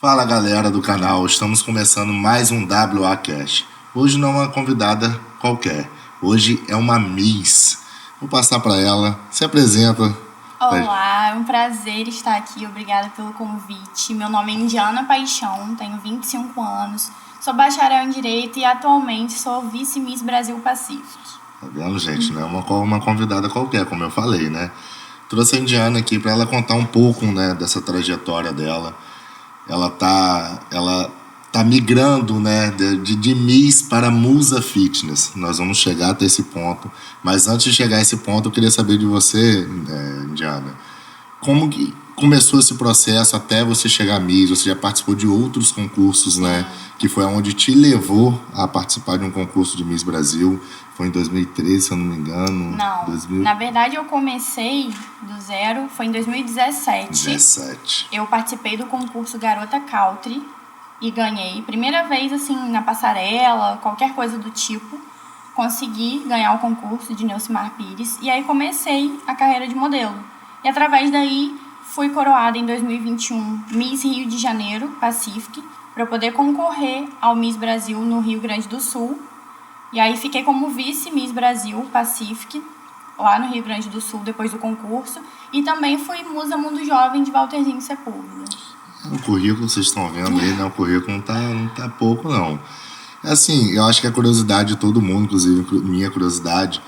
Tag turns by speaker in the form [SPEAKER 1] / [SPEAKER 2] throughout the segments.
[SPEAKER 1] Fala galera do canal, estamos começando mais um WA Cash. Hoje não é uma convidada qualquer, hoje é uma Miss. Vou passar para ela, se apresenta.
[SPEAKER 2] Olá, é um prazer estar aqui, obrigada pelo convite. Meu nome é Indiana Paixão, tenho 25 anos, sou bacharel em Direito e atualmente sou vice-miss Brasil Pacífico.
[SPEAKER 1] Tá vendo, gente? Não é uma convidada qualquer, como eu falei, né? Trouxe a Indiana aqui para ela contar um pouco, né, dessa trajetória dela. Ela tá migrando, né, de Miss para Musa Fitness. Nós vamos chegar até esse ponto. Mas antes de chegar a esse ponto, eu queria saber de você, Indiana, como que começou esse processo até você chegar a Miss? Você já participou de outros concursos, né? Que foi onde te levou a participar de um concurso de Miss Brasil. Foi em 2013, se eu não me engano.
[SPEAKER 2] Não,
[SPEAKER 1] 2000...
[SPEAKER 2] na verdade eu comecei do zero, foi em 2017.
[SPEAKER 1] 17.
[SPEAKER 2] Eu participei do concurso Garota Country e ganhei. Primeira vez, assim, na passarela, qualquer coisa do tipo. Consegui ganhar o concurso de Neucimar Pires e aí comecei a carreira de modelo. E através daí fui coroada em 2021 Miss Rio de Janeiro Pacific para poder concorrer ao Miss Brasil no Rio Grande do Sul. E aí fiquei como vice-miss Brasil Pacific, lá no Rio Grande do Sul, depois do concurso. E também fui musa Mundo Jovem de Walterzinho Sepúlveda.
[SPEAKER 1] O currículo, vocês estão vendo aí, né? O currículo não tá pouco, não. Assim, eu acho que a curiosidade de todo mundo, inclusive minha curiosidade,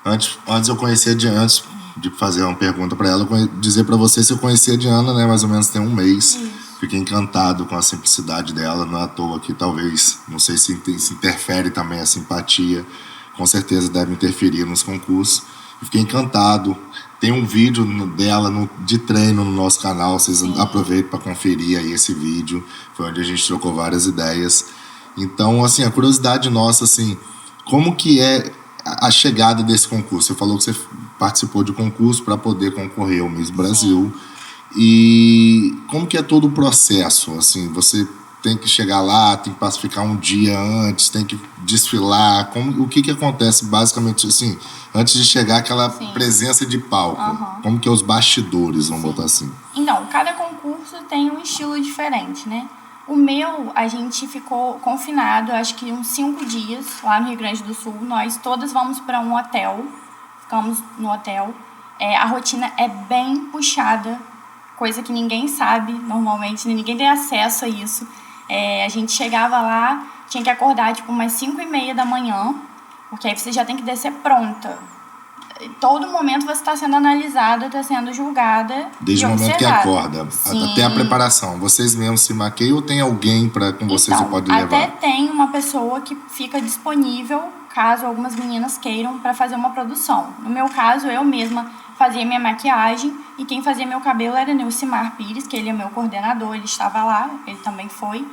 [SPEAKER 1] antes antes de fazer uma pergunta para ela, dizer para você se eu conhecia a Diana, né? Mais ou menos tem um mês.
[SPEAKER 2] Isso.
[SPEAKER 1] Fiquei encantado com a simplicidade dela, não é à toa que talvez, não sei se interfere também a simpatia, com certeza deve interferir nos concursos. Fiquei encantado. Tem um vídeo dela de treino no nosso canal, vocês aproveitem para conferir aí esse vídeo. Foi onde a gente trocou várias ideias. Então, assim, a curiosidade nossa, assim, como que é a chegada desse concurso? Você falou que você participou de concurso para poder concorrer ao Miss Brasil. Sim. E como que é todo o processo? Assim, você tem que chegar lá, tem que pacificar um dia antes, tem que desfilar. O que acontece basicamente assim, antes de chegar aquela presença de palco? Como que é os bastidores, vamos botar assim?
[SPEAKER 2] Então, cada concurso tem um estilo diferente, né? O meu, a gente ficou confinado, acho que uns 5 dias lá no Rio Grande do Sul. Nós todas vamos para um hotel, ficamos no hotel. A rotina é bem puxada, coisa que ninguém sabe normalmente, ninguém tem acesso a isso. A gente chegava lá, tinha que acordar tipo umas 5h30 da manhã, porque aí você já tem que descer pronta. Todo momento você está sendo analisada, está sendo julgada.
[SPEAKER 1] Desde o momento que acorda, até a preparação. Vocês mesmos se maqueiam ou tem alguém com vocês que pode levar?
[SPEAKER 2] Até tem uma pessoa que fica disponível, caso algumas meninas queiram, para fazer uma produção. No meu caso, eu mesma fazia minha maquiagem e quem fazia meu cabelo era Neucimar Pires, que ele é meu coordenador, ele estava lá, ele também foi.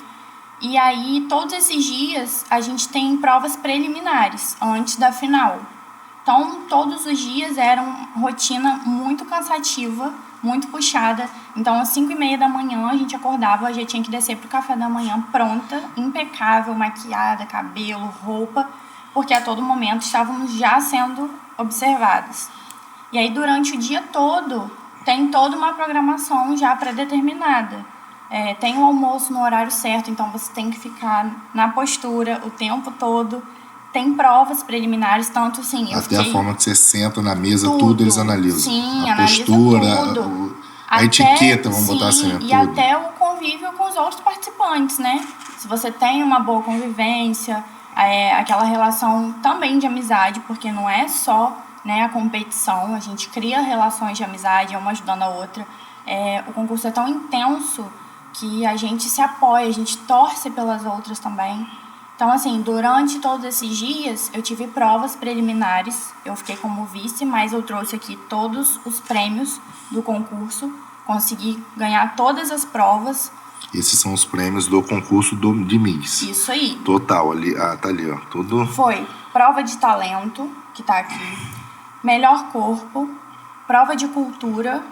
[SPEAKER 2] E aí, todos esses dias, a gente tem provas preliminares, antes da final. Então, todos os dias era uma rotina muito cansativa, muito puxada. Então, às 5h30 da manhã, a gente acordava, já tinha que descer pro café da manhã pronta, impecável, maquiada, cabelo, roupa, porque a todo momento estávamos já sendo observadas. E aí, durante o dia todo, tem toda uma programação já pré-determinada. Tem o almoço no horário certo, então você tem que ficar na postura o tempo todo. Tem provas preliminares, tanto assim...
[SPEAKER 1] Até a forma que você senta na mesa, tudo eles analisam.
[SPEAKER 2] Sim,
[SPEAKER 1] a postura,
[SPEAKER 2] tudo.
[SPEAKER 1] A etiqueta, vamos botar assim,
[SPEAKER 2] tudo. Até o convívio com os outros participantes, né? Se você tem uma boa convivência, aquela relação também de amizade, porque não é só, né, a competição, a gente cria relações de amizade, uma ajudando a outra. O concurso é tão intenso que a gente se apoia, a gente torce pelas outras também. Então, assim, durante todos esses dias, eu tive provas preliminares, eu fiquei como vice, mas eu trouxe aqui todos os prêmios do concurso, consegui ganhar todas as provas.
[SPEAKER 1] Esses são os prêmios do concurso de Miss.
[SPEAKER 2] Isso aí.
[SPEAKER 1] Total, ali, tá ali, ó, tudo...
[SPEAKER 2] Foi prova de talento, que tá aqui, melhor corpo, prova de cultura,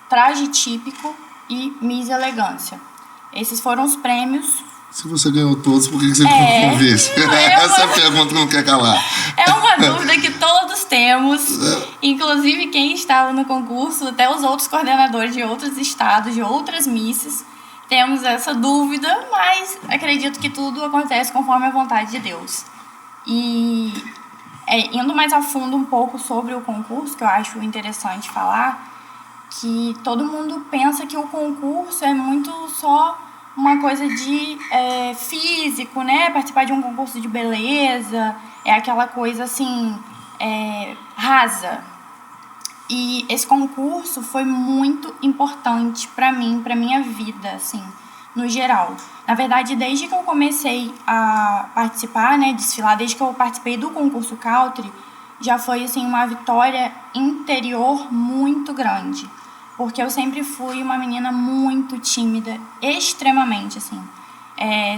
[SPEAKER 2] traje típico e Miss Elegância. Esses foram os prêmios.
[SPEAKER 1] Se você ganhou todos, por que você ficou com vice? Essa é a pergunta que não quer calar.
[SPEAKER 2] É uma dúvida que todos temos. Inclusive quem estava no concurso, até os outros coordenadores de outros estados, de outras misses. temos essa dúvida, mas acredito que tudo acontece conforme a vontade de Deus. E indo mais a fundo um pouco sobre o concurso, que eu acho interessante falar, que todo mundo pensa que o concurso é muito só uma coisa de físico, né? Participar de um concurso de beleza, é aquela coisa assim, rasa. E esse concurso foi muito importante para mim, para minha vida, assim, no geral. Na verdade, desde que eu comecei a participar, né, desfilar, desde que eu participei do concurso Country, já foi, assim, uma vitória interior muito grande. Porque eu sempre fui uma menina muito tímida, extremamente, assim.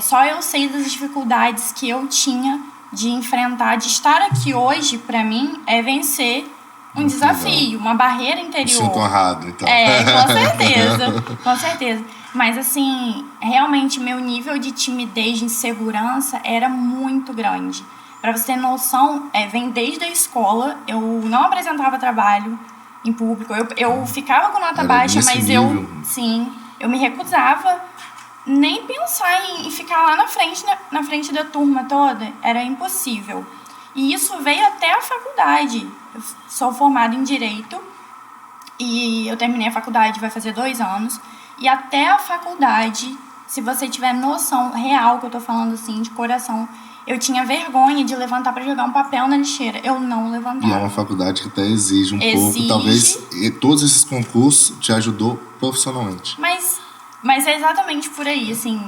[SPEAKER 2] Só eu sei das dificuldades que eu tinha de enfrentar, de estar aqui hoje, para mim, é vencer um desafio, uma barreira interior.
[SPEAKER 1] Sinto honrado, então.
[SPEAKER 2] Com certeza, com certeza. Mas, assim, realmente, meu nível de timidez, de insegurança era muito grande. Pra você ter noção, vem desde a escola, eu não apresentava trabalho em público, eu ficava com nota baixa, mas
[SPEAKER 1] nível.
[SPEAKER 2] eu me recusava nem pensar em ficar lá na frente da turma toda, era impossível. E isso veio até a faculdade. Eu sou formada em Direito e eu terminei a faculdade, vai fazer 2 anos. E até a faculdade, se você tiver noção real que eu tô falando assim, de coração, eu tinha vergonha de levantar para jogar um papel na lixeira. Eu não levantava.
[SPEAKER 1] E é uma faculdade que até exige um pouco, talvez todos esses concursos te ajudou profissionalmente.
[SPEAKER 2] Mas é exatamente por aí, assim,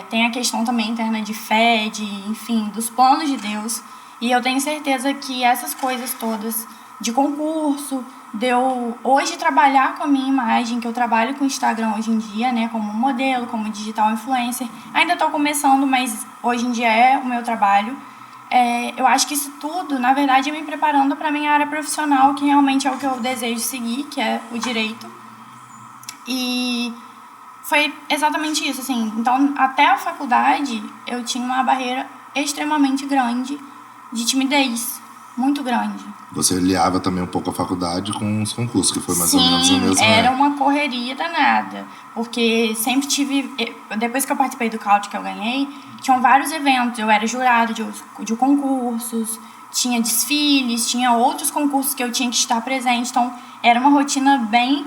[SPEAKER 2] tem a questão também interna de fé, enfim, dos planos de Deus, e eu tenho certeza que essas coisas todas de concurso, de eu hoje trabalhar com a minha imagem, que eu trabalho com o Instagram hoje em dia, né, como modelo, como digital influencer, ainda estou começando, mas hoje em dia é o meu trabalho. Eu acho que isso tudo, na verdade, é me preparando para a minha área profissional, que realmente é o que eu desejo seguir, que é o direito. E foi exatamente isso, assim. Então, até a faculdade, eu tinha uma barreira extremamente grande de timidez, muito grande.
[SPEAKER 1] Você aliava também um pouco a faculdade com os concursos, que foi mais ou menos a mesma.
[SPEAKER 2] Sim, era uma correria danada, porque sempre tive... Depois que eu participei do Country que eu ganhei, tinham vários eventos. Eu era jurado de concursos, tinha desfiles, tinha outros concursos que eu tinha que estar presente. Então, era uma rotina bem...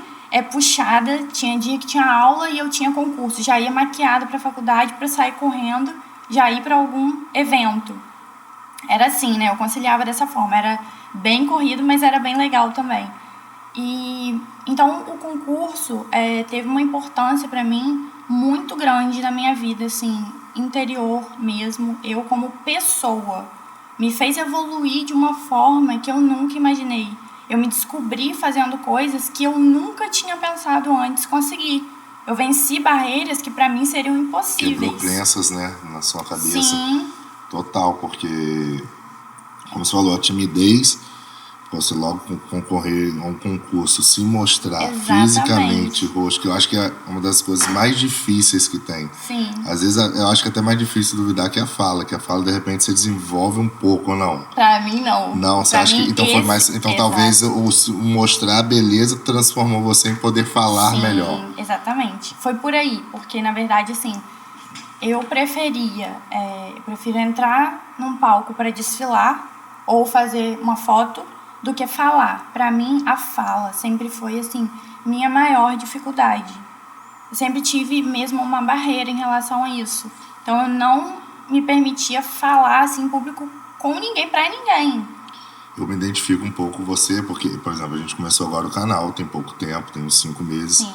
[SPEAKER 2] puxada, tinha dia que tinha aula e eu tinha concurso, já ia maquiada para a faculdade para sair correndo, já ir para algum evento. Era assim, né? Eu conciliava dessa forma, era bem corrido, mas era bem legal também. E então o concurso teve uma importância para mim muito grande na minha vida, assim, interior mesmo, eu como pessoa. Me fez evoluir de uma forma que eu nunca imaginei. Eu me descobri fazendo coisas que eu nunca tinha pensado antes conseguir. Eu venci barreiras que para mim seriam impossíveis.
[SPEAKER 1] Quebrou crenças, né, na sua cabeça.
[SPEAKER 2] Sim.
[SPEAKER 1] Total, porque, como você falou, a timidez, você logo concorrer a um concurso, se mostrar fisicamente rosto, que eu acho que é uma das coisas mais difíceis que tem.
[SPEAKER 2] Sim.
[SPEAKER 1] Às vezes eu acho que é até mais difícil duvidar que a fala de repente você desenvolve um pouco ou não.
[SPEAKER 2] Pra mim não.
[SPEAKER 1] Não, você acha que então foi mais, então talvez o mostrar a beleza transformou você em poder falar melhor.
[SPEAKER 2] Exatamente. Foi por aí, porque na verdade assim, eu prefiro entrar num palco para desfilar ou fazer uma foto do que falar. Para mim, a fala sempre foi, assim, minha maior dificuldade. Eu sempre tive mesmo uma barreira em relação a isso. Então, eu não me permitia falar, assim, em público com ninguém, pra ninguém.
[SPEAKER 1] Eu me identifico um pouco com você, porque, por exemplo, a gente começou agora o canal, tem pouco tempo, tem uns 5 meses.
[SPEAKER 2] Sim.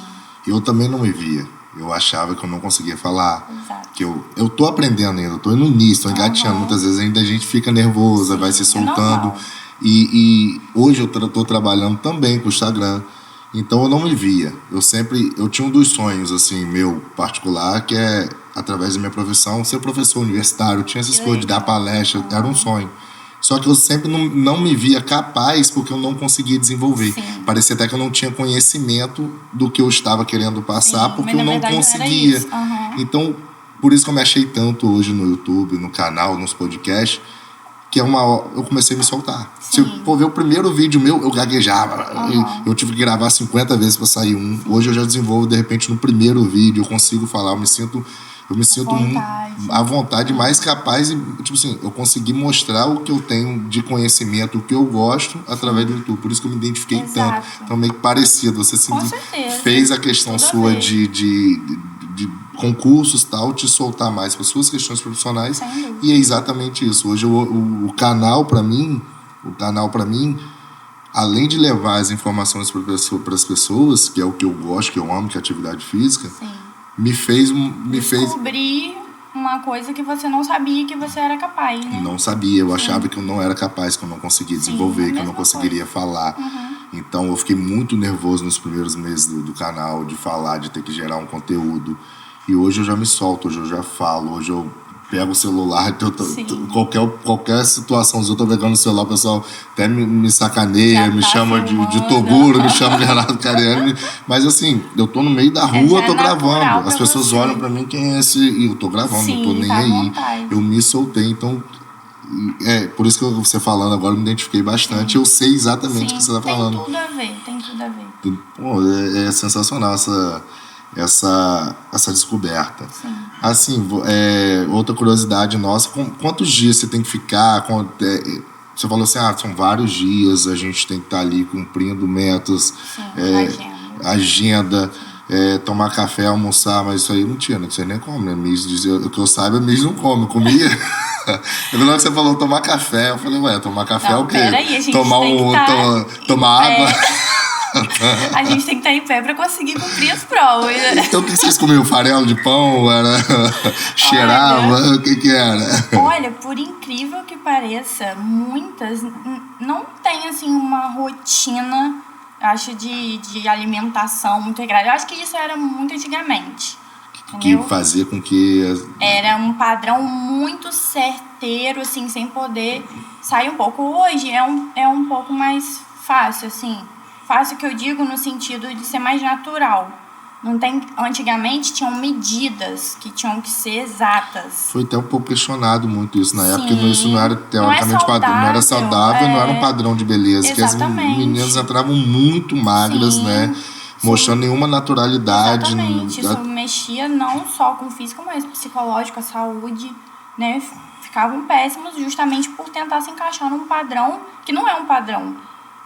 [SPEAKER 1] E eu também não me via. Eu achava que eu não conseguia falar.
[SPEAKER 2] Exato.
[SPEAKER 1] Que eu tô aprendendo ainda, eu tô indo nisso, tô engateando. Muitas vezes ainda a gente fica nervosa, vai se soltando. E hoje eu tô trabalhando também com o Instagram. Então eu não me via. Eu tinha um dos sonhos, assim, meu particular, que é, através da minha profissão, ser professor universitário. Eu tinha essas coisas de dar palestra, era um sonho. Só que eu sempre não me via capaz porque eu não conseguia desenvolver.
[SPEAKER 2] Sim.
[SPEAKER 1] Parecia até que eu não tinha conhecimento do que eu estava querendo passar,
[SPEAKER 2] Sim,
[SPEAKER 1] porque eu não conseguia. Então, por isso que eu me achei tanto hoje no YouTube, no canal, nos podcasts, que eu comecei a me soltar.
[SPEAKER 2] Sim.
[SPEAKER 1] Se for ver o primeiro vídeo meu, eu gaguejava. Eu tive que gravar 50 vezes para sair um. Hoje eu já desenvolvo, de repente, no primeiro vídeo, eu consigo falar, eu me sinto à vontade, mais capaz e, tipo assim, eu consegui mostrar o que eu tenho de conhecimento, o que eu gosto através do YouTube. Por isso que eu me identifiquei tanto. Então, meio que parecido. Você fez a questão sua de concursos e tal, te soltar mais para suas questões profissionais. E é exatamente isso. Hoje o canal para mim, além de levar as informações para as pessoas, que é o que eu gosto, que eu amo, que é a atividade física, me fez
[SPEAKER 2] descobrir uma coisa que você não sabia que você era capaz, né?
[SPEAKER 1] Não sabia, eu achava que eu não era capaz, que eu não conseguia desenvolver, que eu não conseguiria falar. Então eu fiquei muito nervoso nos primeiros meses do canal, de falar, de ter que gerar um conteúdo. E hoje eu já me solto, hoje eu já falo, hoje eu pego o celular, qualquer situação, eu tô pegando o celular, o pessoal até me sacaneia, me chama de Toguro, me chama de Renato Cariani, mas assim, eu tô no meio da rua, tô gravando, as pessoas olham pra mim, quem é esse? E eu tô gravando, não tô nem aí, eu me soltei, então por isso que você falando agora, eu me identifiquei bastante, eu sei exatamente o que você tá falando.
[SPEAKER 2] Tem tudo a ver.
[SPEAKER 1] Pô, é sensacional essa descoberta. Assim, outra curiosidade nossa, quantos dias você tem que ficar? Você falou assim, são vários dias, a gente tem que estar ali cumprindo metas, agenda, tomar café, almoçar, mas isso aí não tinha, né? Você nem come, né? O que eu saiba, Miss não come, eu comia. Quando você falou tomar café, eu falei, tomar café é o quê? Tomar água?
[SPEAKER 2] A gente tem que estar em pé para conseguir cumprir as provas.
[SPEAKER 1] Então o que vocês comiam? Farelo de pão? Cheirava? O que era?
[SPEAKER 2] Olha, por incrível que pareça, muitas não têm assim uma rotina, acho, de alimentação muito regrada. Eu acho que isso era muito antigamente.
[SPEAKER 1] Que fazia com que...
[SPEAKER 2] Era um padrão muito certeiro, assim, sem poder sair um pouco. Hoje é um pouco mais fácil, assim. Fácil que eu digo no sentido de ser mais natural. Não tem, antigamente tinham medidas que tinham que ser exatas.
[SPEAKER 1] Foi até um pouco questionado muito isso na época, que isso não era teoricamente padrão, não era saudável, não era um padrão de beleza.
[SPEAKER 2] Exatamente.
[SPEAKER 1] Que as meninas entravam muito magras, né? Mostrando nenhuma naturalidade.
[SPEAKER 2] Exatamente. Isso mexia não só com o físico, mas psicológico, a saúde, né? Ficavam péssimos justamente por tentar se encaixar num padrão que não é um padrão,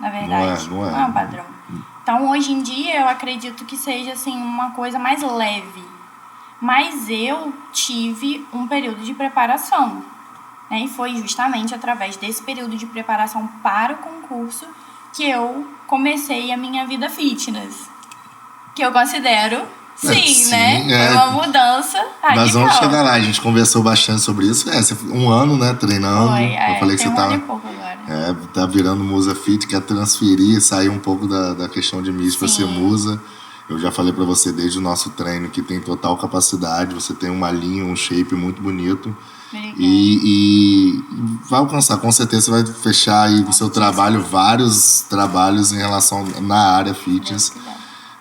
[SPEAKER 2] na verdade.
[SPEAKER 1] Não é
[SPEAKER 2] um padrão. Então, hoje em dia, eu acredito que seja assim, uma coisa mais leve. Mas eu tive um período de preparação, né? E foi justamente através desse período de preparação para o concurso que eu comecei a minha vida fitness. Que eu considero, né? Foi uma mudança radical.
[SPEAKER 1] Nós vamos chegar lá, a gente conversou bastante sobre isso. Você um ano, né, treinando. Eu falei que você
[SPEAKER 2] ano e pouco agora.
[SPEAKER 1] Tá virando musa fit, quer transferir, sair um pouco da questão de Miss para ser musa. Eu já falei para você desde o nosso treino que tem total capacidade, você tem uma linha, um shape muito bonito. E vai alcançar, com certeza você vai fechar aí o seu trabalho, vários trabalhos em relação na área fitness.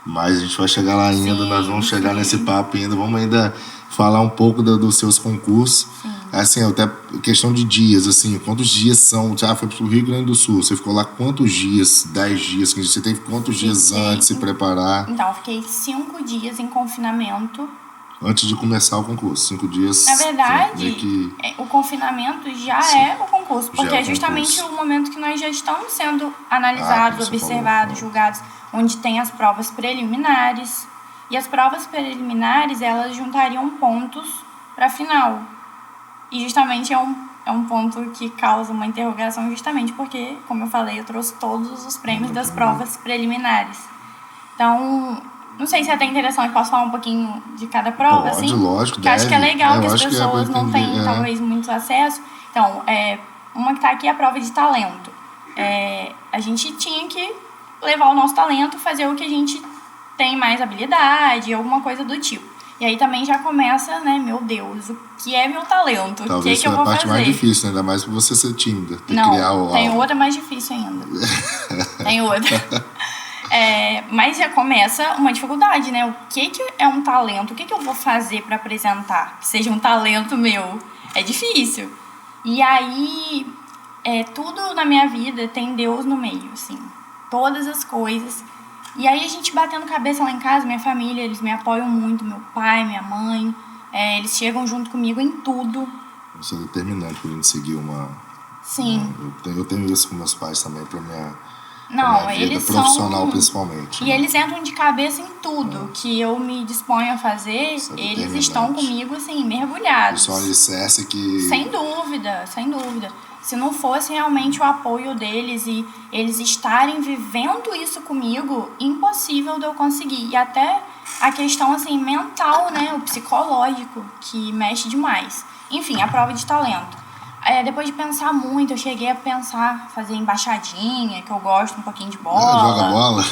[SPEAKER 1] Mas a gente vai chegar lá ainda, nós vamos chegar nesse papo ainda, vamos ainda falar um pouco dos seus concursos. Assim, até questão de dias, assim, quantos dias são? Já foi pro Rio Grande do Sul, você ficou lá quantos dias? 10 dias, 15 dias? Você teve quantos dias antes de se preparar?
[SPEAKER 2] Então, eu fiquei 5 dias em confinamento.
[SPEAKER 1] Antes de começar o concurso, 5 dias.
[SPEAKER 2] Na verdade, o confinamento já é o concurso, porque é justamente o momento que nós já estamos sendo analisados, observados, julgados, onde tem as provas preliminares. E as provas preliminares, elas juntariam pontos para a final. E justamente é um ponto que causa uma interrogação, justamente porque, como eu falei, eu trouxe todos os prêmios das provas preliminares. Então, não sei se é até interessante, posso falar um pouquinho de cada prova,
[SPEAKER 1] assim? Lógico,
[SPEAKER 2] que acho que é legal, que as pessoas não têm, talvez, muito acesso. Então, uma que está aqui é a prova de talento. A gente tinha que levar o nosso talento, fazer o que a gente tem mais habilidade, alguma coisa do tipo. E aí também já começa, né, meu Deus, o que é meu talento?
[SPEAKER 1] Talvez
[SPEAKER 2] o que eu vou fazer?
[SPEAKER 1] Talvez seja a parte mais difícil, ainda mais pra você ser tímida.
[SPEAKER 2] Tem outra mais difícil ainda. Tem outra. Mas já começa uma dificuldade, né? O que é um talento? O que eu vou fazer para apresentar? Que seja um talento meu. É difícil. E aí, tudo na minha vida tem Deus no meio, assim. Todas as coisas. E aí a gente batendo cabeça lá em casa, minha família, eles me apoiam muito, meu pai, minha mãe, eles chegam junto comigo em tudo.
[SPEAKER 1] Isso é determinante pra gente seguir uma...
[SPEAKER 2] Sim.
[SPEAKER 1] Eu tenho isso com meus pais também, pra minha vida
[SPEAKER 2] eles
[SPEAKER 1] profissional
[SPEAKER 2] são...
[SPEAKER 1] principalmente.
[SPEAKER 2] E eles entram de cabeça em tudo que eu me disponho a fazer, eles estão comigo, assim, mergulhados.
[SPEAKER 1] Isso é um alicerce que...
[SPEAKER 2] Sem dúvida, sem dúvida. Se não fosse realmente o apoio deles e eles estarem vivendo isso comigo, impossível de eu conseguir. E até a questão, assim, mental, né? O psicológico, que mexe demais. Enfim, a prova de talento. Depois de pensar muito, eu cheguei a pensar, fazer embaixadinha, que eu gosto um pouquinho de bola.
[SPEAKER 1] Joga bola?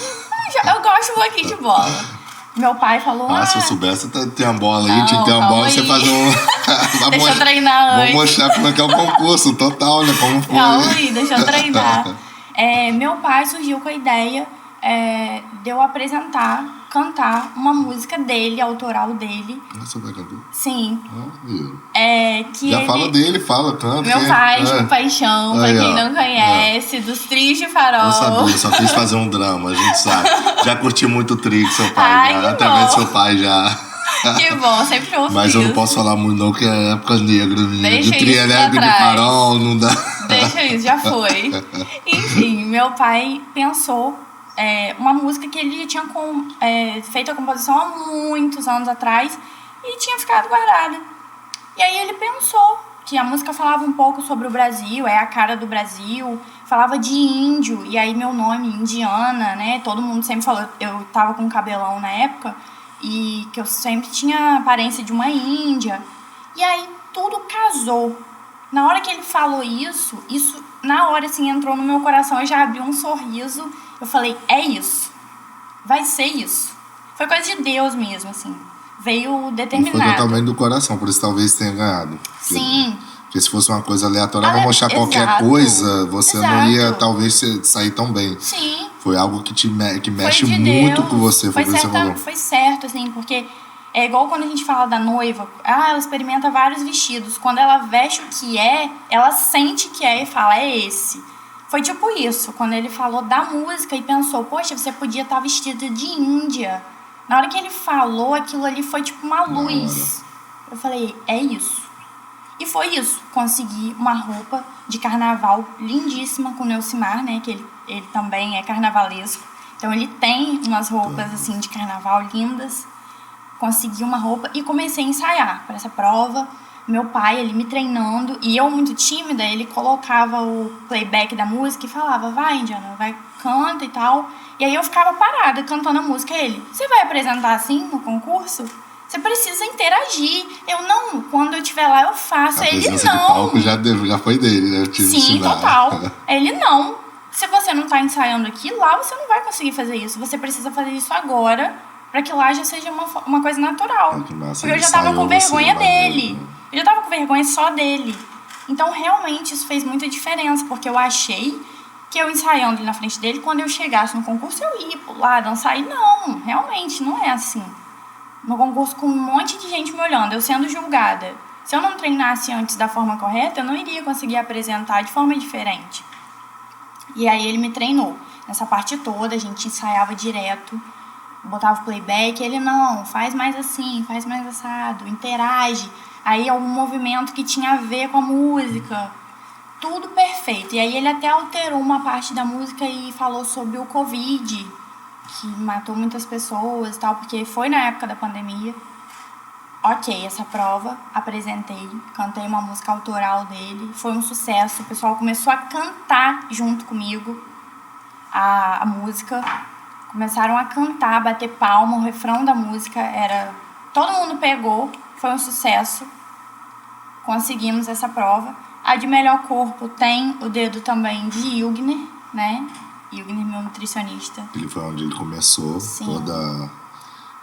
[SPEAKER 2] Eu gosto um pouquinho de bola. Meu pai falou...
[SPEAKER 1] se eu soubesse, tem uma bola aí,
[SPEAKER 2] não,
[SPEAKER 1] tinha que ter uma bola,
[SPEAKER 2] aí.
[SPEAKER 1] você faz um...
[SPEAKER 2] Deixa eu treinar antes.
[SPEAKER 1] Vamos mostrar como é que é o concurso, total, né? Como foi.
[SPEAKER 2] Calma aí, deixa eu treinar. Meu pai surgiu com a ideia de eu cantar uma música dele, autoral dele.
[SPEAKER 1] Você vai cantar?
[SPEAKER 2] Sim.
[SPEAKER 1] Que já fala dele, canta.
[SPEAKER 2] Meu pai, de paixão, pra quem não conhece, dos Trios de Farol.
[SPEAKER 1] Eu sabia, só quis fazer um drama, a gente sabe. Já curti muito o Tri com seu pai, através do seu pai já.
[SPEAKER 2] Que bom, sempre ouço
[SPEAKER 1] Mas
[SPEAKER 2] isso.
[SPEAKER 1] eu não posso falar muito não, que é época negra, menina.
[SPEAKER 2] Deixa
[SPEAKER 1] De Tri elétrico de Farol, não dá.
[SPEAKER 2] Deixa isso, já foi. Enfim, meu pai pensou uma música que ele já tinha feito a composição há muitos anos atrás e tinha ficado guardada. E aí ele pensou que a música falava um pouco sobre o Brasil, a cara do Brasil, falava de índio, e aí meu nome, Indiana, né? Todo mundo sempre falou, eu tava com cabelão na época, e que eu sempre tinha aparência de uma índia. E aí tudo casou. Na hora que ele falou isso na hora assim entrou no meu coração, eu já abri um sorriso. Eu falei, é isso. Vai ser isso. Foi coisa de Deus mesmo, assim. Veio determinado.
[SPEAKER 1] Foi totalmente do coração, por isso talvez tenha ganhado.
[SPEAKER 2] Sim.
[SPEAKER 1] Porque se fosse uma coisa aleatória, vamos mostrar qualquer coisa, você não ia talvez sair tão bem.
[SPEAKER 2] Sim.
[SPEAKER 1] Foi algo que mexe muito com você.
[SPEAKER 2] Foi certo, assim, porque é igual quando a gente fala da noiva. Ela experimenta vários vestidos. Quando ela veste o que ela sente que e fala, é esse. Foi tipo isso, quando ele falou da música e pensou, poxa, você podia estar vestida de Índia. Na hora que ele falou, aquilo ali foi tipo uma luz. Eu falei, é isso. E foi isso, consegui uma roupa de carnaval lindíssima com o Neucimar, né, que ele também é carnavalesco. Então ele tem umas roupas assim de carnaval lindas. Consegui uma roupa e comecei a ensaiar para essa prova. Meu pai, ele me treinando, e eu muito tímida, ele colocava o playback da música e falava, vai, Indiana, vai, canta e tal. E aí eu ficava parada cantando a música. Ele, você vai apresentar assim no concurso? Você precisa interagir. Eu, não, quando eu estiver lá eu faço. Ele, não.
[SPEAKER 1] De palco já foi dele, né? Eu tive que
[SPEAKER 2] Sim,
[SPEAKER 1] ensinar.
[SPEAKER 2] total. Ele, não. Se você não tá ensaiando aqui, lá você não vai conseguir fazer isso. Você precisa fazer isso agora, para que lá já seja uma coisa natural. Porque eu já tava com vergonha dele. Eu já tava com vergonha só dele. Então, realmente, isso fez muita diferença, porque eu achei que eu ensaiando ali na frente dele, quando eu chegasse no concurso, eu ia pular, dançar. E não, realmente, não é assim. No concurso, com um monte de gente me olhando, eu sendo julgada. Se eu não treinasse antes da forma correta, eu não iria conseguir apresentar de forma diferente. E aí ele me treinou. Nessa parte toda, a gente ensaiava direto, botava o playback, ele, não, faz mais assim, faz mais assado, interage. Aí algum movimento que tinha a ver com a música. Tudo perfeito. E aí ele até alterou uma parte da música e falou sobre o Covid, que matou muitas pessoas e tal, porque foi na época da pandemia. Ok, essa prova, apresentei, cantei uma música autoral dele, foi um sucesso. O pessoal começou a cantar junto comigo a música. Começaram a cantar, bater palma, o refrão da música era... Todo mundo pegou, foi um sucesso. Conseguimos essa prova. A de melhor corpo tem o dedo também de Ilgner, né? Ilgner, meu nutricionista.
[SPEAKER 1] Ele foi onde ele começou. Sim. Toda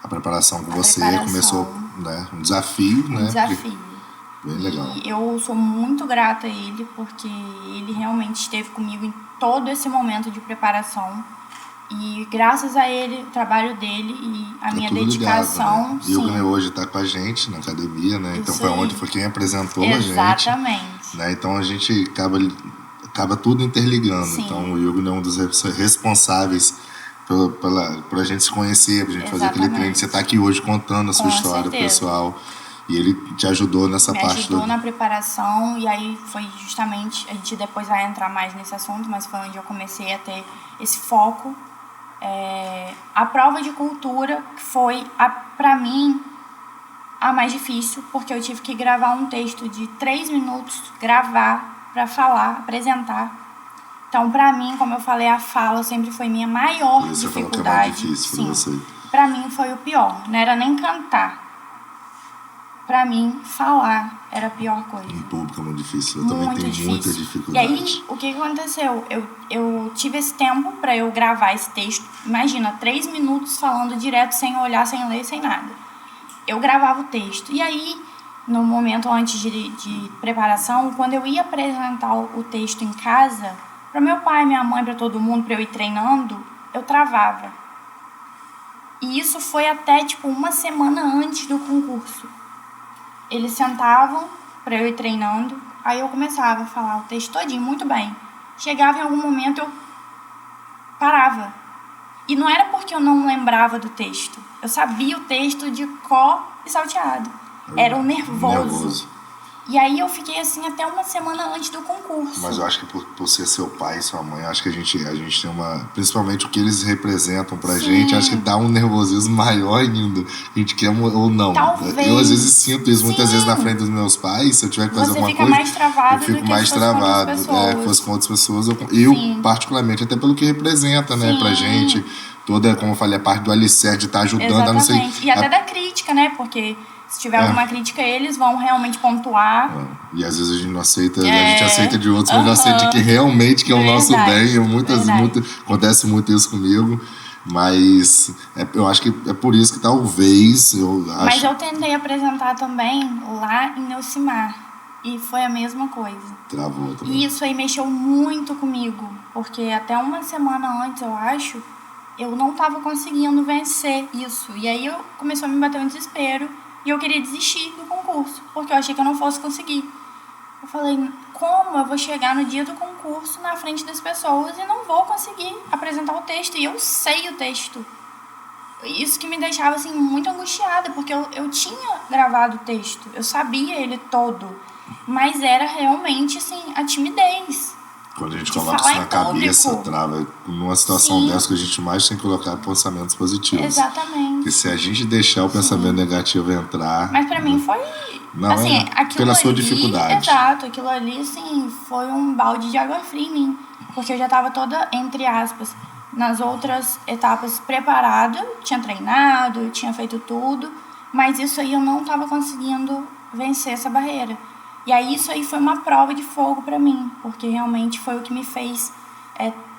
[SPEAKER 1] a preparação com você. Começou, né? Um desafio, né?
[SPEAKER 2] Um desafio.
[SPEAKER 1] Bem legal.
[SPEAKER 2] E eu sou muito grata a ele, porque ele realmente esteve comigo em todo esse momento de preparação. E graças a ele, o trabalho dele e a minha dedicação...
[SPEAKER 1] Ligado, né? E o Ilgner hoje está com a gente na academia, né? Então foi quem apresentou a gente.
[SPEAKER 2] Exatamente.
[SPEAKER 1] Né? Então a gente acaba acaba tudo interligando.
[SPEAKER 2] Sim.
[SPEAKER 1] Então o Hugo é um dos responsáveis por a gente se conhecer, pra gente fazer aquele treino. Você tá aqui hoje contando a sua história, pessoal. E ele te ajudou nessa parte.
[SPEAKER 2] Me ajudou na preparação, e aí foi justamente, a gente depois vai entrar mais nesse assunto, mas foi onde eu comecei a ter esse foco. A prova de cultura foi, pra mim, a mais difícil, porque eu tive que gravar um texto de 3 minutos, gravar pra falar, apresentar. Então, pra mim, como eu falei, a fala sempre foi minha maior dificuldade. Você falou que é mais
[SPEAKER 1] difícil pra você.
[SPEAKER 2] Pra mim foi o pior, não era nem cantar. Pra mim, falar era a pior coisa.
[SPEAKER 1] Em público é muito difícil. Eu também tenho muita dificuldade.
[SPEAKER 2] E aí, o que aconteceu? Eu tive esse tempo pra eu gravar esse texto. Imagina, 3 minutos falando direto, sem olhar, sem ler, sem nada. Eu gravava o texto. E aí, no momento antes de preparação, quando eu ia apresentar o texto em casa, pra meu pai, minha mãe, pra todo mundo, pra eu ir treinando, eu travava. E isso foi até, tipo, uma semana antes do concurso. Eles sentavam pra eu ir treinando, aí eu começava a falar o texto todinho, muito bem. Chegava em algum momento, eu parava. E não era porque eu não lembrava do texto. Eu sabia o texto de cor e salteado. Era o nervoso. E aí eu fiquei assim até uma semana antes do concurso.
[SPEAKER 1] Mas eu acho que por ser seu pai e sua mãe, eu acho que a gente tem uma... Principalmente o que eles representam pra gente, acho que dá um nervosismo maior ainda. A gente quer ou não.
[SPEAKER 2] Talvez.
[SPEAKER 1] Eu às vezes sinto isso muitas vezes na frente dos meus pais. Se eu tiver que fazer alguma coisa,
[SPEAKER 2] mais travado,
[SPEAKER 1] eu fico mais travado. Que fosse com outras pessoas. Eu particularmente, até pelo que representa, né, pra gente. Toda, como eu falei, a parte do alicerce de estar ajudando a não ser...
[SPEAKER 2] E até da crítica, né? Porque se tiver alguma crítica, eles vão realmente pontuar.
[SPEAKER 1] E às vezes a gente não aceita, a gente aceita de outros, mas não aceita que realmente que é o nosso bem. Acontece muito isso comigo. Mas eu acho que é por isso que talvez
[SPEAKER 2] Mas eu tentei apresentar também lá em Neucimar. E foi a mesma coisa.
[SPEAKER 1] Travou também.
[SPEAKER 2] E isso aí mexeu muito comigo. Porque até uma semana antes, eu acho, eu não estava conseguindo vencer isso. E aí começou a me bater um desespero. E eu queria desistir do concurso, porque eu achei que eu não fosse conseguir. Eu falei, como eu vou chegar no dia do concurso na frente das pessoas e não vou conseguir apresentar o texto? E eu sei o texto. Isso que me deixava assim, muito angustiada, porque eu tinha gravado o texto, eu sabia ele todo. Mas era realmente assim, a timidez.
[SPEAKER 1] Quando a gente coloca isso na cabeça, trava. Numa situação dessa que a gente mais tem que colocar pensamentos positivos.
[SPEAKER 2] Exatamente.
[SPEAKER 1] Porque se a gente deixar o pensamento negativo entrar...
[SPEAKER 2] Mas pra mim foi...
[SPEAKER 1] Não, assim, pela sua dificuldade.
[SPEAKER 2] Exato, aquilo ali, assim, foi um balde de água fria em mim. Porque eu já tava toda, entre aspas, nas outras etapas preparada, tinha treinado, tinha feito tudo, mas isso aí eu não tava conseguindo vencer essa barreira. E aí isso aí foi uma prova de fogo pra mim, porque realmente foi o que me fez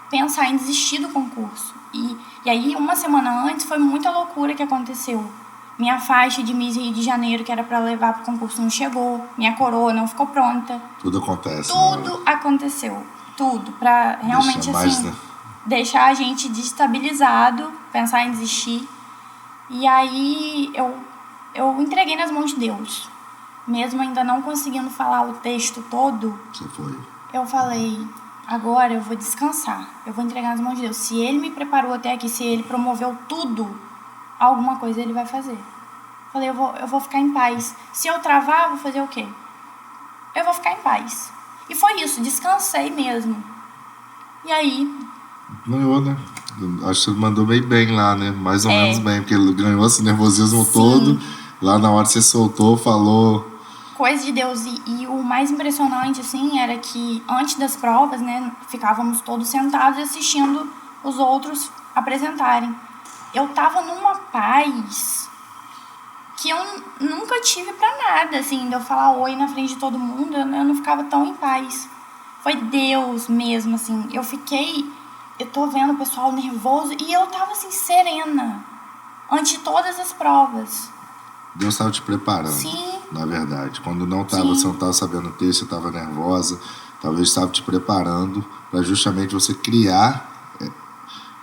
[SPEAKER 2] pensar em desistir do concurso. E aí, uma semana antes, foi muita loucura que aconteceu. Minha faixa de Miss Rio de Janeiro, que era pra levar pro concurso, não chegou. Minha coroa não ficou pronta.
[SPEAKER 1] Tudo acontece.
[SPEAKER 2] Tudo aconteceu. Tudo. Pra realmente, deixar a gente destabilizado, pensar em desistir. E aí, eu entreguei nas mãos de Deus. Mesmo ainda não conseguindo falar o texto todo, eu falei, agora eu vou descansar, eu vou entregar nas mãos de Deus. Se Ele me preparou até aqui, se Ele promoveu tudo, alguma coisa Ele vai fazer. Falei, eu vou ficar em paz. Se eu travar, eu vou fazer o quê? Eu vou ficar em paz. E foi isso, descansei mesmo. E aí...
[SPEAKER 1] Ganhou, né? Acho que você mandou bem lá, né? Mais ou menos bem, porque ele ganhou esse nervosismo todo. Lá na hora você soltou, falou...
[SPEAKER 2] Coisa de Deus. E o mais impressionante, assim, era que antes das provas, né, ficávamos todos sentados assistindo os outros apresentarem. Eu tava numa paz que eu nunca tive pra nada, assim, de eu falar oi na frente de todo mundo, eu não ficava tão em paz. Foi Deus mesmo, assim. Eu tô vendo o pessoal nervoso e eu tava, assim, serena ante todas as provas.
[SPEAKER 1] Deus estava te preparando.
[SPEAKER 2] Sim.
[SPEAKER 1] Na verdade. Quando você não estava sabendo o texto, você estava nervosa, talvez estava te preparando para justamente você criar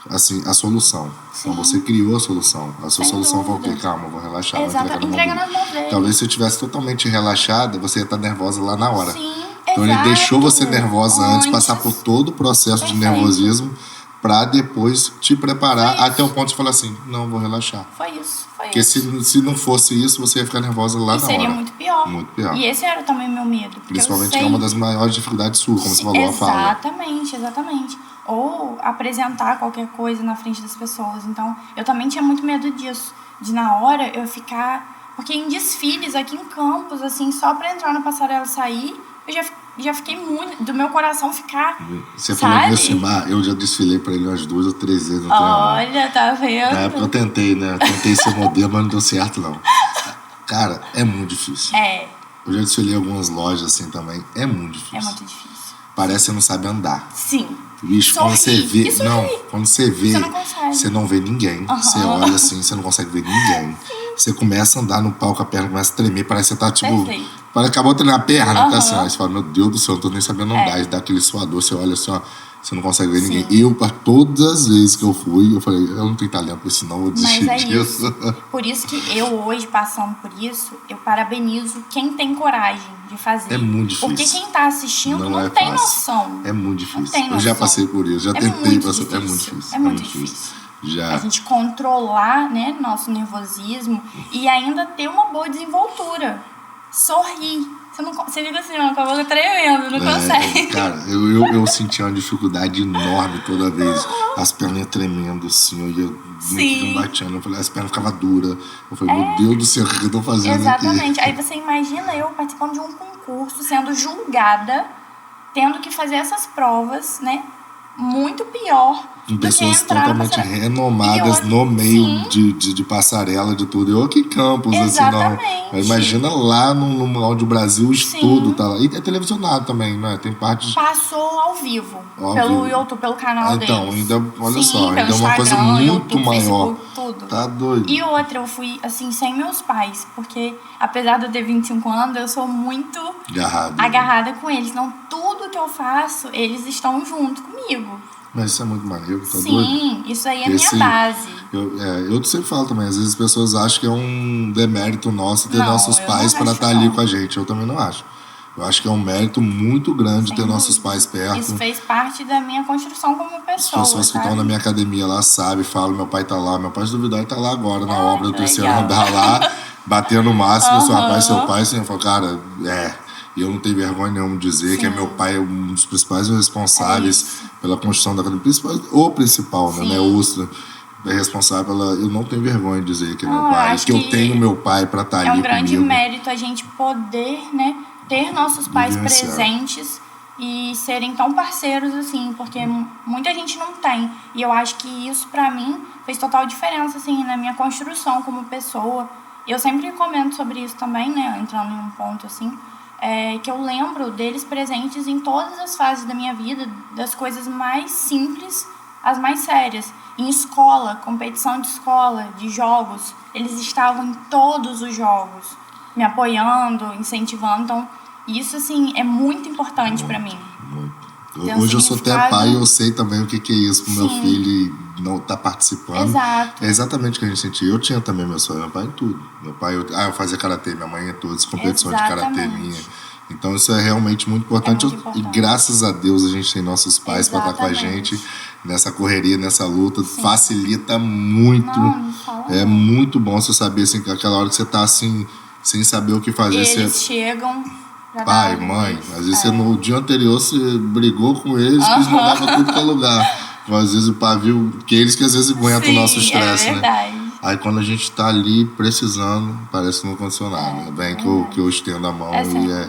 [SPEAKER 1] assim, a solução. Sim. Então você criou a solução. A sua solução foi o quê? Calma, vou relaxar.
[SPEAKER 2] Exato, entrega nas mãos dele.
[SPEAKER 1] Talvez se eu estivesse totalmente relaxada, você ia estar nervosa lá na hora.
[SPEAKER 2] Sim,
[SPEAKER 1] Então ele deixou você nervosa antes,
[SPEAKER 2] Antes.
[SPEAKER 1] passar por todo o processo de
[SPEAKER 2] Perfeito.
[SPEAKER 1] nervosismo pra depois te preparar
[SPEAKER 2] Foi
[SPEAKER 1] até o ponto de falar assim, não, vou relaxar.
[SPEAKER 2] Foi isso.
[SPEAKER 1] Porque se não fosse isso, você ia ficar nervosa lá
[SPEAKER 2] E
[SPEAKER 1] na
[SPEAKER 2] seria
[SPEAKER 1] hora.
[SPEAKER 2] muito pior.
[SPEAKER 1] Muito pior.
[SPEAKER 2] E esse era também o meu medo. Porque
[SPEAKER 1] Principalmente
[SPEAKER 2] eu
[SPEAKER 1] que
[SPEAKER 2] sei...
[SPEAKER 1] é uma das maiores dificuldades suas, como você falou, a fala.
[SPEAKER 2] Exatamente. Ou apresentar qualquer coisa na frente das pessoas. Então, eu também tinha muito medo disso. De na hora eu ficar... Porque em desfiles aqui em Campos, assim, só pra entrar na passarela e sair, eu já fiquei muito... Do meu coração ficar...
[SPEAKER 1] Você falou do Nilcimar, eu já desfilei pra ele umas 2 ou 3 vezes.
[SPEAKER 2] Olha, tá vendo?
[SPEAKER 1] Na época eu tentei, né? Tentei ser modelo, mas não deu certo, não. Cara, é muito difícil. Eu já desfilei em algumas lojas assim também. É muito difícil.
[SPEAKER 2] É muito difícil.
[SPEAKER 1] Parece que você não sabe andar.
[SPEAKER 2] Sim.
[SPEAKER 1] Bicho, quando você vê. Quando você vê,
[SPEAKER 2] você não consegue.
[SPEAKER 1] Você não vê ninguém. Você olha assim, você não consegue ver ninguém. Você começa a andar no palco, a perna começa a tremer, parece que você tá tipo.
[SPEAKER 2] Perfeito.
[SPEAKER 1] Parece que acabou de treinar a perna, tá assim. Aí você fala, meu Deus do céu, eu não tô nem sabendo andar. E dá aquele suador, você olha assim, ó. Você não consegue ver ninguém. Eu, para todas as vezes que eu fui, eu falei, eu não tenho talento pra isso, não, eu vou desistir disso.
[SPEAKER 2] Isso. Por isso que eu hoje, passando por isso, eu parabenizo quem tem coragem de fazer.
[SPEAKER 1] É muito difícil.
[SPEAKER 2] Porque quem tá assistindo não tem noção.
[SPEAKER 1] É muito difícil.
[SPEAKER 2] Não tem noção.
[SPEAKER 1] Eu já passei por isso, já tentei passar. É muito difícil.
[SPEAKER 2] É muito difícil.
[SPEAKER 1] Já.
[SPEAKER 2] A gente controlar, né, nosso nervosismo e ainda ter uma boa desenvoltura. Sorrir. Você fica assim, ó, com a boca tremendo, não consegue.
[SPEAKER 1] Cara, eu sentia uma dificuldade enorme toda vez. As pernas tremendo, assim, eu ia muito bateando. Eu falei, as pernas ficavam duras. Eu falei, meu Deus do céu, o que eu tô fazendo
[SPEAKER 2] Exatamente.
[SPEAKER 1] aqui?
[SPEAKER 2] Aí você imagina eu participando de um concurso, sendo julgada, tendo que fazer essas provas, né? Muito pior
[SPEAKER 1] Com
[SPEAKER 2] do que
[SPEAKER 1] pessoas
[SPEAKER 2] entrar
[SPEAKER 1] totalmente renomadas no meio de passarela, de tudo. Eu aqui em Campos,
[SPEAKER 2] Exatamente.
[SPEAKER 1] assim, não. Imagina lá onde o Brasil estudo tá lá. E é televisionado também, né? Tem parte.
[SPEAKER 2] Passou ao vivo. Pelo YouTube, pelo canal deles.
[SPEAKER 1] Então, ainda, olha só,
[SPEAKER 2] pelo
[SPEAKER 1] ainda é uma coisa muito
[SPEAKER 2] YouTube,
[SPEAKER 1] maior.
[SPEAKER 2] Facebook, tudo.
[SPEAKER 1] Tá doido.
[SPEAKER 2] E outra, eu fui, assim, sem meus pais. Porque, apesar de eu ter 25 anos, eu sou muito agarrada com eles. Então, tudo que eu faço, eles estão junto comigo.
[SPEAKER 1] Mas isso é muito maneiro, tá doido?
[SPEAKER 2] Sim, isso aí é minha base.
[SPEAKER 1] Eu sempre falo também, às vezes as pessoas acham que é um demérito nosso ter nossos pais para estar ali com a gente. Eu também não acho. Eu acho que é um mérito muito grande ter nossos pais perto.
[SPEAKER 2] Isso fez parte da minha construção como pessoa.
[SPEAKER 1] As pessoas que estão na minha academia lá sabem, falam, meu pai tá lá. Meu pai, se duvidar, ele tá lá agora, na obra do terceiro andar lá, batendo o máximo. Seu pai, seu pai. Assim, eu falo, cara, e eu não tenho vergonha nenhuma de dizer que é meu pai um dos principais responsáveis pela construção da academia. O principal, né? É responsável pela... Eu não tenho vergonha de dizer que é meu pai. Que eu tenho meu pai pra estar ali comigo.
[SPEAKER 2] É um grande mérito a gente poder, né, ter nossos pais presentes e serem tão parceiros assim, porque muita gente não tem. E eu acho que isso, pra mim, fez total diferença, assim, na minha construção como pessoa. E eu sempre comento sobre isso também, né, entrando em um ponto, assim, que eu lembro deles presentes em todas as fases da minha vida, das coisas mais simples às mais sérias. Em escola, competição de escola, de jogos, eles estavam em todos os jogos, me apoiando, incentivando. Então, isso, assim, é muito importante pra mim.
[SPEAKER 1] Muito. Hoje eu sou até pai e eu sei também o que é isso pro meu filho e não tá participando.
[SPEAKER 2] Exato.
[SPEAKER 1] É exatamente o que a gente sentia. Eu tinha também meu sonho, meu pai em tudo. Meu pai, eu fazia karatê, minha mãe em todas as competições de karatê minha. Então isso é realmente muito importante. E graças a Deus a gente tem nossos pais para estar com a gente nessa correria, nessa luta. Facilita muito. É muito bom você saber assim, que aquela hora que você tá assim, sem saber o que fazer.
[SPEAKER 2] Eles chegam...
[SPEAKER 1] Pai, mãe, às vezes você, no dia anterior você brigou com eles, quis mandar pra tudo que é lugar. Mas às vezes o pai viu que eles que às vezes aguentam o nosso estresse, né? Aí quando a gente tá ali precisando, parece que não aconteceu nada. É bem que eu estendo a mão